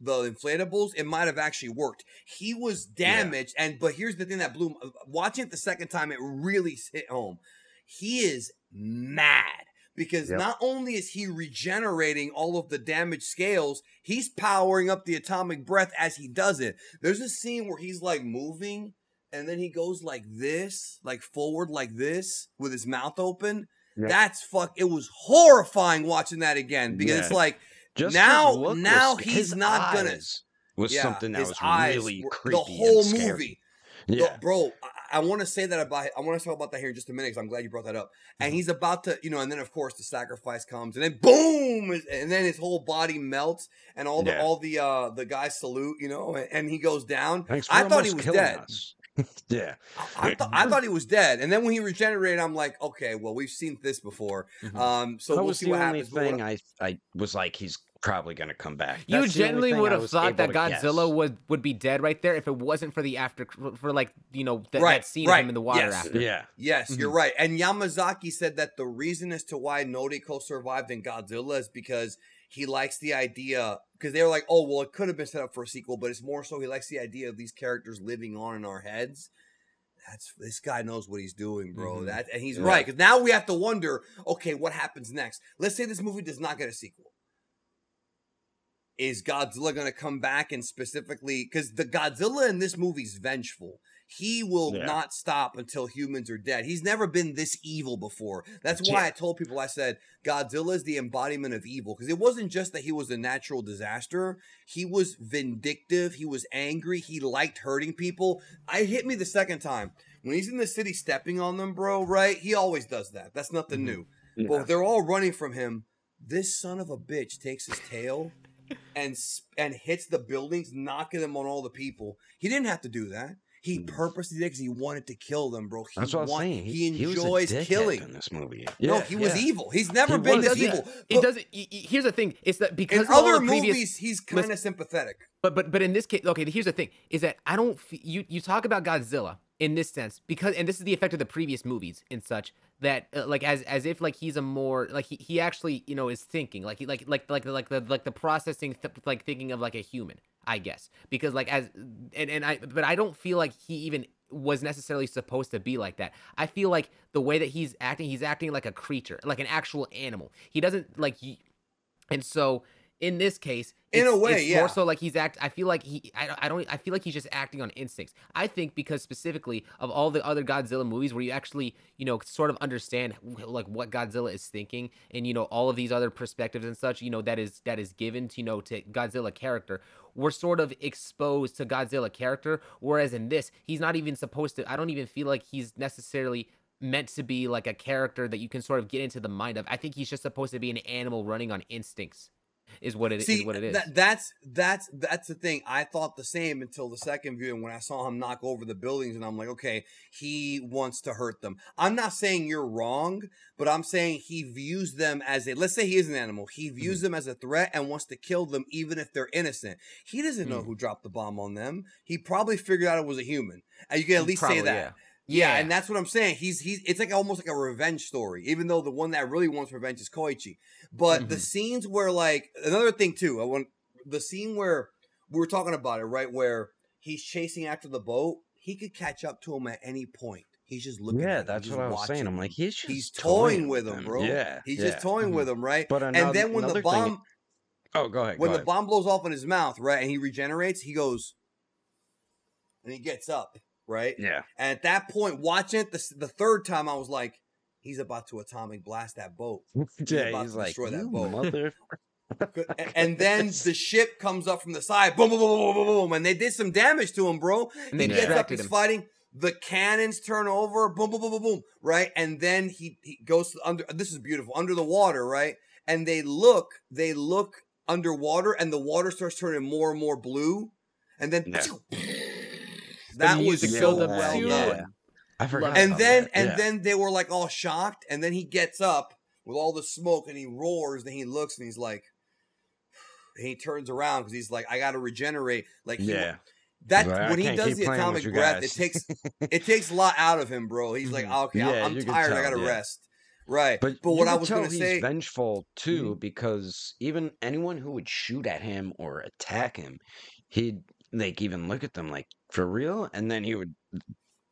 inflatables, it might have actually worked. He was damaged, but here's the thing that blew watching it the second time, it really hit home. He is mad. Because not only is he regenerating all of the damaged scales, he's powering up the atomic breath as he does it. There's a scene where he's like moving and then he goes like this, like forward like this with his mouth open. It was horrifying watching that again because it's like now he's not gonna was something that was really creepy. The whole and movie. Bro, I want to say that I want to talk about that here in just a minute because I'm glad you brought that up. And he's about to, and then of course the sacrifice comes, and then boom, and then his whole body melts, and all the guys salute, and he goes down. I thought he was dead. I thought he was dead, and then when he regenerated, I'm like, okay, well we've seen this before. So we'll see what happens. That was the only thing I was like, he's probably going to come back. You generally would have thought that Godzilla would be dead right there if it wasn't for the that scene of him in the water after. Yes, you're right. And Yamazaki said that the reason as to why Noriko survived in Godzilla is because he likes the idea, because they were like, oh, well, it could have been set up for a sequel, but it's more so he likes the idea of these characters living on in our heads. This guy knows what he's doing, bro. And he's right, because now we have to wonder, okay, what happens next? Let's say this movie does not get a sequel. is Godzilla going to come back and specifically, because the Godzilla in this movie's vengeful. He will not stop until humans are dead. He's never been this evil before. That's why I told people, I said, Godzilla is the embodiment of evil. Because it wasn't just that he was a natural disaster. He was vindictive. He was angry. He liked hurting people. It hit me the second time. When he's in the city stepping on them, bro, right? He always does that. That's nothing new. Yeah. But they're all running from him. This son of a bitch takes his tail and hits the buildings, knocking them on all the people. He didn't have to do that. He purposely did because he wanted to kill them, bro. That's what I'm saying. He enjoys killing in this movie. No, he was evil. He's never been this evil. It doesn't. Here's the thing: it's that because in other movies he's kind of sympathetic. But in this case, okay. Here's the thing: is that I don't. You talk about Godzilla in this sense because, and this is the effect of the previous movies and such, that like as if like he's a more like he actually is thinking like the processing like thinking of like a human, I guess, because like but I don't feel like he even was necessarily supposed to be like that. I feel like the way that he's acting like a creature, like an actual animal. He doesn't like, and so in this case, in a way, it's more so like I feel like I feel like he's just acting on instincts. I think because specifically of all the other Godzilla movies where you actually, sort of understand like what Godzilla is thinking and, all of these other perspectives and such, that is given to, to Godzilla character, we're sort of exposed to Godzilla character. Whereas in this, he's not even supposed to, I don't even feel like he's necessarily meant to be like a character that you can sort of get into the mind of. I think he's just supposed to be an animal running on instincts. Is what it is. That's the thing. I thought the same until the second viewing when I saw him knock over the buildings, and I'm like, okay, he wants to hurt them. I'm not saying you're wrong, but I'm saying he views them as let's say he is an animal. He views them as a threat and wants to kill them even if they're innocent. He doesn't know who dropped the bomb on them. He probably figured out it was a human. And you can at least say that. Yeah, and that's what I'm saying. It's like almost like a revenge story, even though the one that really wants revenge is Koichi. But the scenes where, like, another thing too, the scene where we were talking about it, right, where he's chasing after the boat, he could catch up to him at any point. He's just looking. Yeah, that's what I was saying. I'm like, he's toying with him, bro. Yeah, he's just toying with him, right? But and then when the bomb, go ahead. When the bomb blows off in his mouth, right, and he regenerates, he goes, and he gets up. Right? Yeah. And at that point, watching it the third time, I was like, he's about to atomic blast that boat. He's about to destroy that boat. And then the ship comes up from the side, boom, boom, boom, boom, boom, boom, and they did some damage to him, bro. And he gets up, he's fighting. The cannons turn over, boom, boom, boom, boom, boom, right? And then he goes under. This is beautiful, under the water, right? And they look underwater, and the water starts turning more and more blue, and then. That was so well done. I forgot. And then they were like all shocked. And then he gets up with all the smoke and he roars. Then he looks and he's like, and he turns around because he's like, I got to regenerate. Like, when he does the atomic breath, it takes a lot out of him, bro. He's like, okay, I'm tired. I got to rest. Right. But what I was going to say, he's vengeful too, because even anyone who would shoot at him or attack him, he'd like even look at them like, for real? And then he would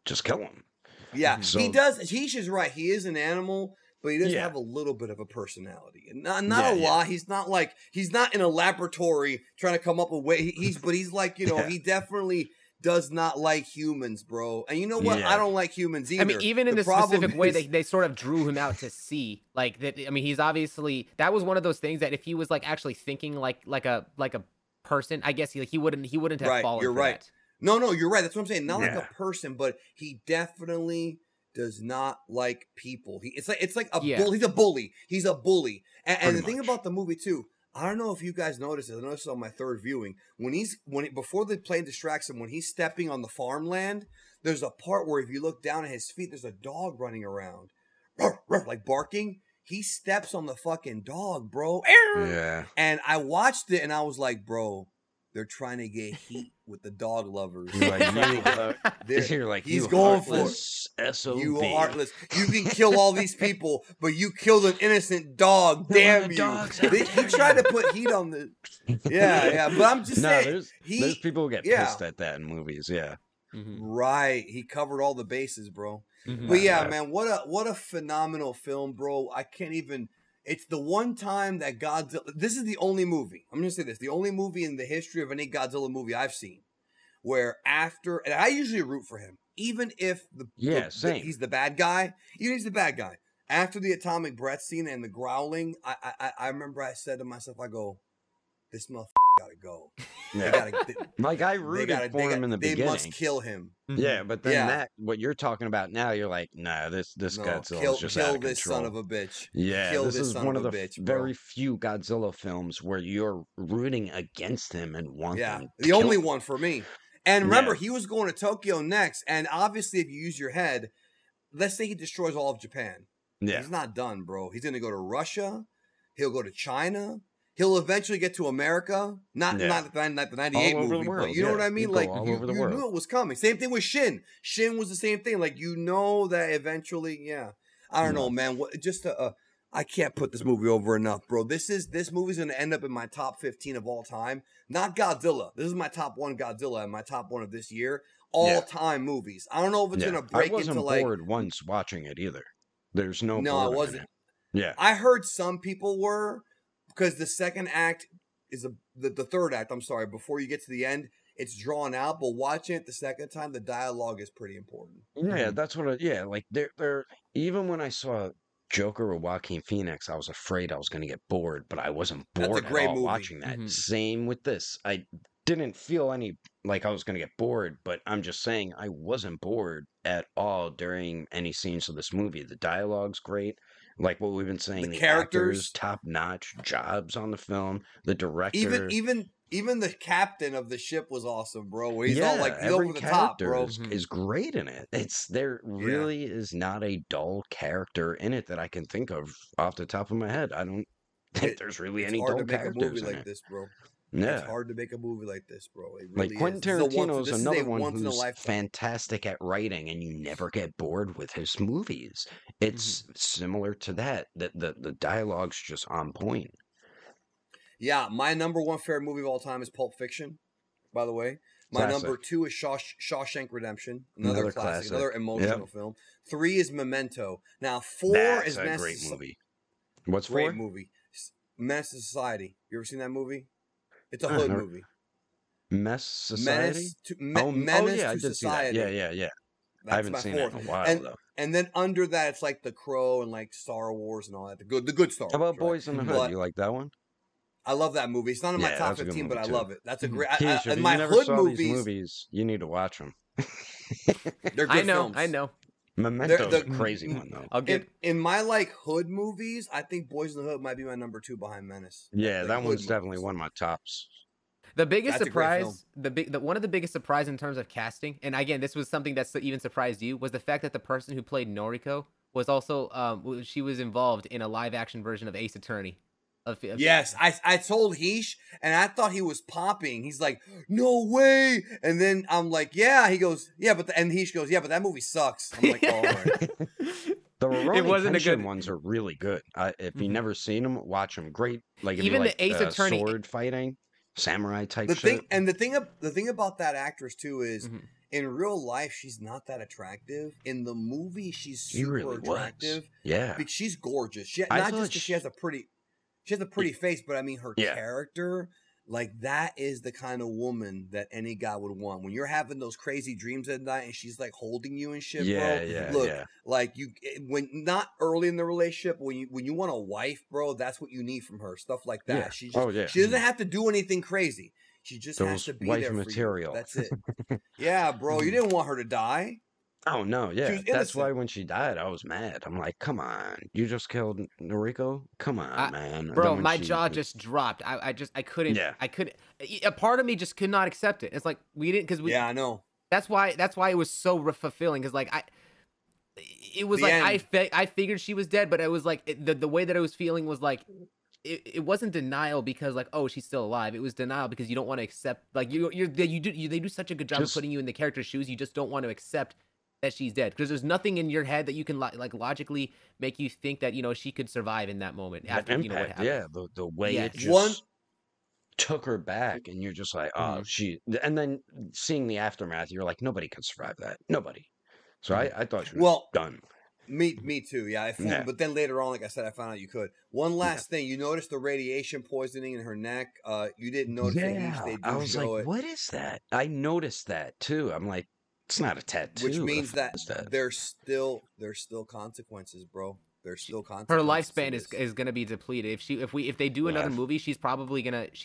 just kill him. Yeah, so, he does. He's right. He is an animal, but he does have a little bit of a personality. Not a lot. He's not in a laboratory trying to come up with way. But he's like, he definitely does not like humans, bro. And you know what? I don't like humans either. I mean, even in the specific way they sort of drew him out to see, like that. I mean, he's obviously, that was one of those things that if he was like actually thinking like a person, I guess he wouldn't have fallen. You're for right. that. No, you're right. That's what I'm saying. Not like a person, but he definitely does not like people. It's like a bully. He's a bully. He's a bully. And the thing about the movie too, I don't know if you guys noticed it. I noticed it on my third viewing. Before the plane distracts him, when he's stepping on the farmland, there's a part where if you look down at his feet, there's a dog running around, like barking. He steps on the fucking dog, bro. Yeah. And I watched it and I was like, bro, they're trying to get heat with the dog lovers. You're like, he's going for it. SOB. You heartless. You can kill all these people, but you killed an innocent dog. Damn you. He tried to put heat on the. Yeah. But I'm just saying. There's people who get pissed at that in movies. Yeah. Right. He covered all the bases, bro. But man, what a phenomenal film, bro. I can't even. It's the one time that Godzilla. This is the only movie. I'm gonna say this: the only movie in the history of any Godzilla movie I've seen where after, and I usually root for him, even if same. he's the bad guy. Even if he's the bad guy. After the atomic breath scene and the growling, I remember I said to myself, I go, this motherfucker gotta go. Yeah. Like I rooted for him in the beginning. They must kill him. Yeah, but then what you're talking about now, you're like, nah, this Godzilla is just out of this control. son of a bitch. Yeah, kill this this is son one of of a the bitch, very few Godzilla films where you're rooting against him and want them. The only one for me. And remember, Yeah. he was going to Tokyo next. And obviously, if you use your head, let's say he destroys all of Japan. Yeah, He's not done, bro. He's going to go to Russia. He'll go to China. He'll eventually get to America. Not the 98 all over movie, the world. but you know what I mean? He'll Like, go all you over the knew world. it was coming. Same thing with Shin. Shin was the same thing. Like, you know that eventually, I don't know, man. I can't put this movie over enough, bro. This movie's going to end up in my top 15 of all time. Not Godzilla. This is my top 1 Godzilla and my top 1 of this year. All-time movies. I don't know if it's going to break into, like... I wasn't bored once watching it either. There's no I boredom wasn't. in it. Yeah. I heard some people were, because the second act is the third act, I'm sorry, before you get to the end, it's drawn out, but watching it the second time, the dialogue is pretty important. Yeah, that's what like they're even when I saw Joker or Joaquin Phoenix, I was afraid I was going to get bored, but I wasn't bored That's a great at all movie. watching that. Same with this. I didn't feel any like I was going to get bored, but I'm just saying I wasn't bored at all during any scenes of this movie. The dialogue's great. Like what we've been saying, the characters, top-notch jobs on the film. The director, even the captain of the ship was awesome, bro. Where he's all like every over the top, bro. is great in it. There really is not a dull character in it that I can think of off the top of my head. I don't think there's really any dull characters in it. It's hard to make a movie like this, bro. Yeah. It's hard to make a movie like this, bro. It Like really Quentin is. Tarantino is another one once in a who's lifetime. fantastic at writing, and you never get bored with his movies. It's similar to that. The dialogue's just on point. Yeah, my number 1 favorite movie of all time is Pulp Fiction, by the way. My number 2 is Shawshank Redemption, another classic, another emotional film. 3 is Memento. Now 4 is a great movie. What's 4? Great movie. Menace to Society. You ever seen that movie? It's a hood movie. Menace Society? Menace I to did Society. see that. Yeah. I haven't seen that in a while, though. And then under that, it's like The Crow and like Star Wars and all that. The good Star Wars. How about Boys in the Hood? You like that one? I love that movie. It's not in my top 15, but I love it. That's a great. If you never saw these movies, you need to watch them. They're good films. I know. Memento's a crazy one, though. I'll get in my like hood movies. I think Boys in the Hood might be my number 2 behind Menace. Yeah, that one's definitely one of my tops. The biggest surprise, one of the biggest surprise in terms of casting, and again, this was something that's even surprised you, was the fact that the person who played Noriko was also she was involved in a live action version of Ace Attorney. Yes, I told Heesh, and I thought he was popping. He's like, "No way!" And then I'm like, "Yeah." He goes, "Yeah," and Heesh goes, "Yeah, but that movie sucks." I'm like, "Oh, all right." The Rurouni wasn't a good ones are really good. If you've never seen them, watch them. Great, like even the Ace Attorney sword fighting, samurai type the shit. The thing about that actress too is, in real life she's not that attractive. In the movie, she's super attractive. Yeah, because she's gorgeous. Not just because she has a pretty face, but I mean her character. Like that is the kind of woman that any guy would want. When you're having those crazy dreams at night and she's like holding you and shit, bro. Look, like when not early in the relationship, when you want a wife, bro, that's what you need from her. Stuff like that. Yeah. She doesn't have to do anything crazy. She just has to be wife there material. For you. That's it. Yeah, bro. You didn't want her to die. Oh no, yeah. That's why when she died, I was mad. I'm like, come on, you just killed Noriko? Come on, man. Bro, my jaw just dropped. I couldn't. Yeah. I couldn't. A part of me just could not accept it. It's like we didn't because we. Yeah, I know. That's why it was so fulfilling because like it was like I figured she was dead, but it was like the way that I was feeling was like. It wasn't denial because like, oh, she's still alive. It was denial because you don't want to accept, like they do such a good job of putting you in the character's shoes. You just don't want to accept that she's dead because there's nothing in your head that you can like logically make you think that she could survive in that moment after impact, what happened. Yeah, the way it just took her back, and you're just like, oh, and then seeing the aftermath, you're like, nobody can survive that, nobody. So I thought she was done. Me too. Yeah, I fooled, Yeah. but then later on, like I said, I found out you could. One last thing, you noticed the radiation poisoning in her neck. You didn't notice the heat. Yeah, They I do was show like, it, what is that? I noticed that too. I'm like, it's not a tattoo. which The means fuck that is that? there's still consequences, bro. There's still Her consequences. to lifespan this. is gonna be depleted. If they do another Yeah. movie, she's probably gonna end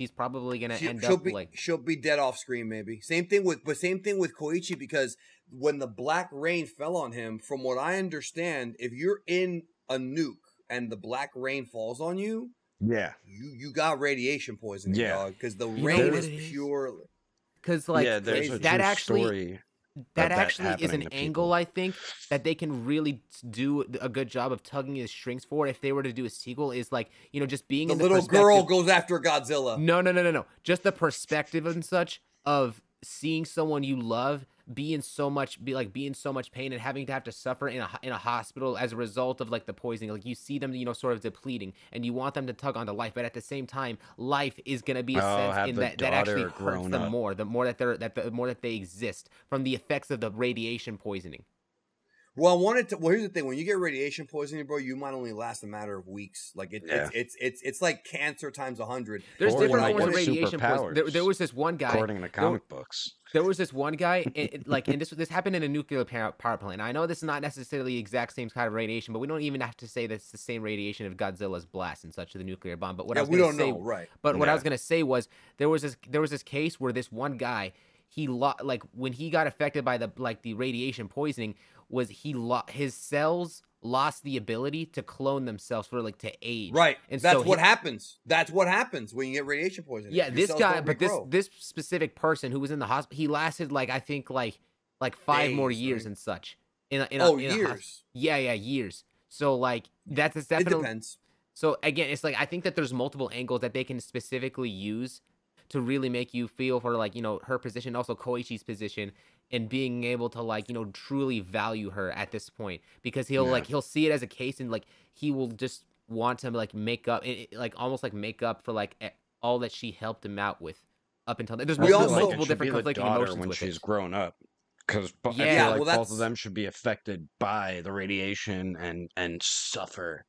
She'll up be like she'll be dead off screen, maybe. Same thing with Koichi, because when the black rain fell on him, from what I understand, if you're in a nuke and the black rain falls on you, Yeah. you got radiation poisoning, Yeah. dog. Because the You know rain what is it is? pure. because like yeah, there's a that true actually story that of that actually is happening an to angle people. I think that they can really do a good job of tugging his strings for if they were to do a sequel. Is like just being The in the little girl perspective- goes after Godzilla. No. Just the perspective and such of seeing someone you love be in so much pain and having to have to suffer in a hospital as a result of like the poisoning. Like you see them, sort of depleting, and you want them to tug onto life, but at the same time, life is gonna be a sense have in the that actually daughter hurts grown them up. more. The more that they exist from the effects of the radiation poisoning. Well, here's the thing: when you get radiation poisoning, bro, you might only last a matter of weeks. Like Yeah. it's like cancer times 100. There's Or different like forms of with radiation poisoning. There superpowers, was this one guy. according to comic books. There was this one guy, and this happened in a nuclear power plant. I know this is not necessarily the exact same kind of radiation, but we don't even have to say that it's the same radiation of Godzilla's blast and such of the nuclear bomb. But what I was we gonna don't say, know, right? But what I Yeah. was gonna say was there was this case where this one guy like when he got affected by the radiation poisoning was his cells lost the ability to clone themselves to age. Right. And That's so what happens. That's what happens when you get radiation poisoning. Yeah, Your this cells guy, don't but regrow. this specific person who was in the hospital, he lasted I think 5 more Days, years right? and such. In a Years. yeah, years. So that's It definitely. depends. So again, it's I think that there's multiple angles that they can specifically use to really make you feel for her position, also Koichi's position, and being able to truly value her at this point, because he'll Yeah. he'll see it as a case, and he will just want to make up, almost make up for all that she helped him out with up until then. There's We multiple, also- multiple It should different be the conflicting daughter emotions when with she's it. grown up, because I Yeah, feel like well, both of that's- them should be affected by the radiation and suffer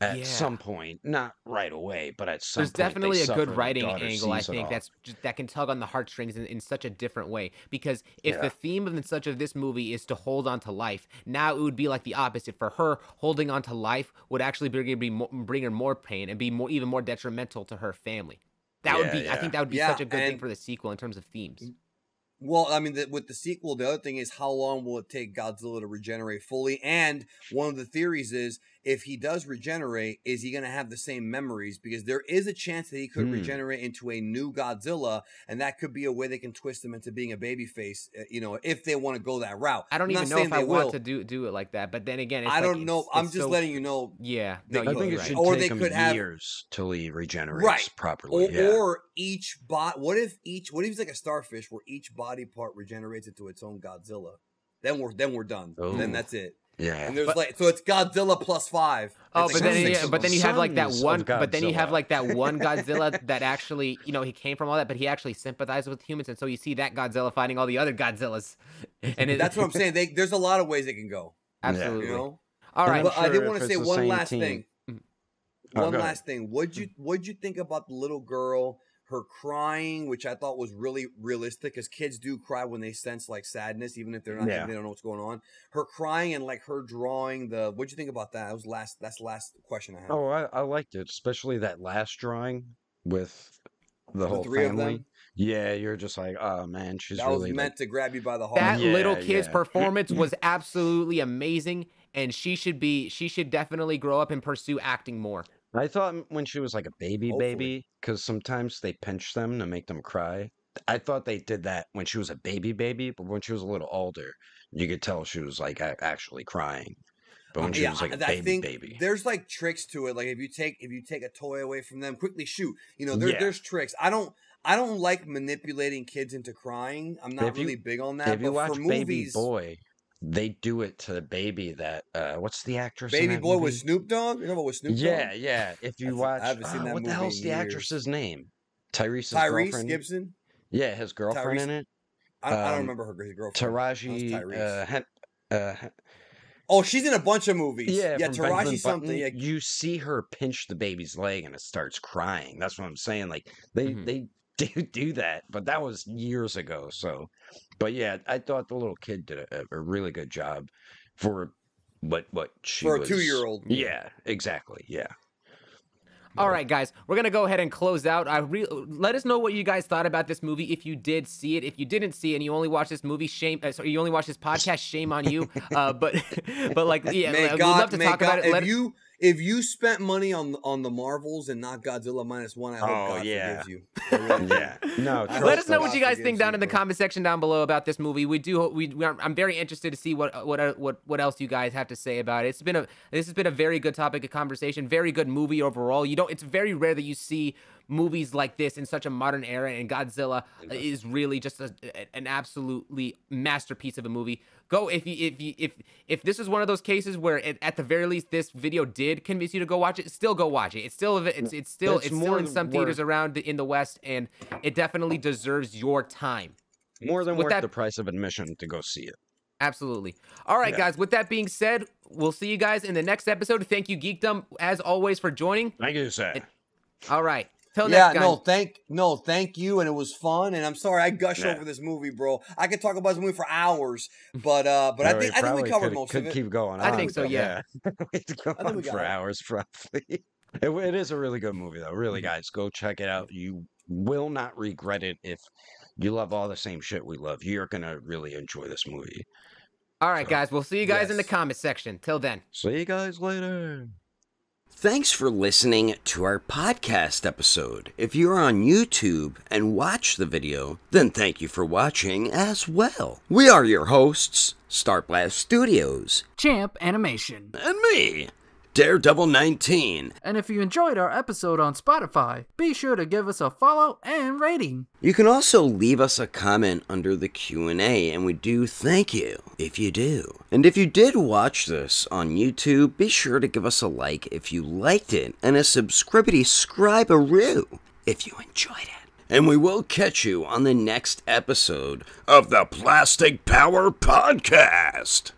at Yeah. some point, not right away, but at some There's point. they definitely a suffer good and the writing daughter angle, I sees it think, all. that can tug on the heartstrings in such a different way. Because if the Yeah. theme of such of this movie is to hold on to life, now it would be the opposite. For her, holding on to life would actually bring her more pain and be even more detrimental to her family. That would Yeah, be, I think, that would be Yeah, such a good thing and- for the sequel in terms of themes. Well, I mean, with the sequel, the other thing is how long will it take Godzilla to regenerate fully? And one of the theories is if he does regenerate, is he going to have the same memories? Because there is a chance that he could regenerate into a new Godzilla, and that could be a way they can twist him into being a babyface, if they want to go that route. I don't I'm even not know saying if I they want will. to do it like that. But then again, it's I don't know. I'm it's just so- letting you know. Yeah, They no, could. I you're think it right. should Or take they him could have- years till he regenerates Right. properly. Or each what if he's like a starfish where each body part regenerates into its own Godzilla? Then we're done. Oh. Then that's it. Yeah. And there's so it's Godzilla plus 5. Oh, It's but like then six yeah, of but them. then you have that Sons one, of but then you have Godzilla. that one Godzilla that actually, he came from all that, but he actually sympathized with humans, and so you see that Godzilla fighting all the other Godzillas, and That's what I'm saying. There's a lot of ways it can go. absolutely. You know. All right, But I sure did if want to it's say the one same last team. thing. Oh, One go ahead. last thing. What'd you think about the little girl? Her crying, which I thought was really realistic, because kids do cry when they sense sadness, even if they're not, Yeah. they don't know what's going on. Her crying and her drawing what'd you think about that? That's the last question I had. Oh, I liked it, especially that last drawing with the whole three of family. them? Yeah, you're just like, oh man, she's that was really meant to grab you by the heart. that Yeah, little kid's yeah. performance was absolutely amazing, and she should definitely grow up and pursue acting more. I thought when she was like a baby, Hopefully. because sometimes they pinch them to make them cry. I thought they did that when she was a baby, but when she was a little older, you could tell she was actually crying. But when she was like a I think baby, there's tricks to it. Like if you take a toy away from them, quickly shoot. Yeah. There's tricks. I don't like manipulating kids into crying. I'm not If you- really big on that. if you But watch for Baby movies, Boy, they do it to the baby that what's the actress? in Baby that Boy movie? with Snoop Dogg. You know about with Snoop Dogg? Yeah. If you I watch, haven't seen that what the movie hell's in the years. actress's name? Tyrese's Tyrese girlfriend. Gibson. Yeah, his girlfriend Tyrese- in it. I don't Um, remember her girlfriend. Taraji. Tyrese. Oh, she's in a bunch of movies. Yeah, Yeah, from Taraji Benjamin something. Button, Yeah. you see her pinch the baby's leg and it starts crying. That's what I'm saying. Like they do that, but that was years ago. So, but yeah, I thought the little kid did a really good job for what she For a was. 2-year-old. Yeah, exactly. Yeah. All right, guys, we're gonna go ahead and close out. Let us know what you guys thought about this movie. If you did see it, if you didn't see it, and you only watched this movie, you only watched this podcast, shame on you. But like, yeah, we'd love to talk about it. If you spent money on the Marvels and not Godzilla -1, I hope God forgives you. Yeah. No. Let us know what you guys think down in the comment section down below about this movie. I'm very interested to see what else you guys have to say about it. This has been a very good topic of conversation. Very good movie overall. It's very rare that you see movies like this in such a modern era, and Godzilla is really just an absolutely masterpiece of a movie. Go if this is one of those cases where at the very least this video did convince you to go watch it, still go watch it. It's still in some theaters around in the West, and it definitely deserves your time. More than worth the price of admission to go see it. Absolutely. All right, guys. With that being said, we'll see you guys in the next episode. Thank you, Geekdom, as always, for joining. Thank you, sir. All right. Till next time. Thank you, and it was fun. And I'm sorry I gush over this movie, bro. I could talk about this movie for hours, but I think we covered most of it. Keep going. I think so. Yeah. We could go on for hours, probably. It is a really good movie, though. Really, guys, go check it out. You will not regret it if you love all the same shit we love. You're gonna really enjoy this movie. All right, guys. We'll see you guys in the comment section. Till then. See you guys later. Thanks for listening to our podcast episode. If you're on YouTube and watch the video, then thank you for watching as well. We are your hosts, Starblast Studios, Champ Animation, and me, Daredevil 19. And if you enjoyed our episode on Spotify, be sure to give us a follow and rating. You can also leave us a comment under the Q&A, and we do thank you if you do. And if you did watch this on YouTube, be sure to give us a like if you liked it, and a subscribe-a-roo if you enjoyed it. And we will catch you on the next episode of the Plastic Power Podcast.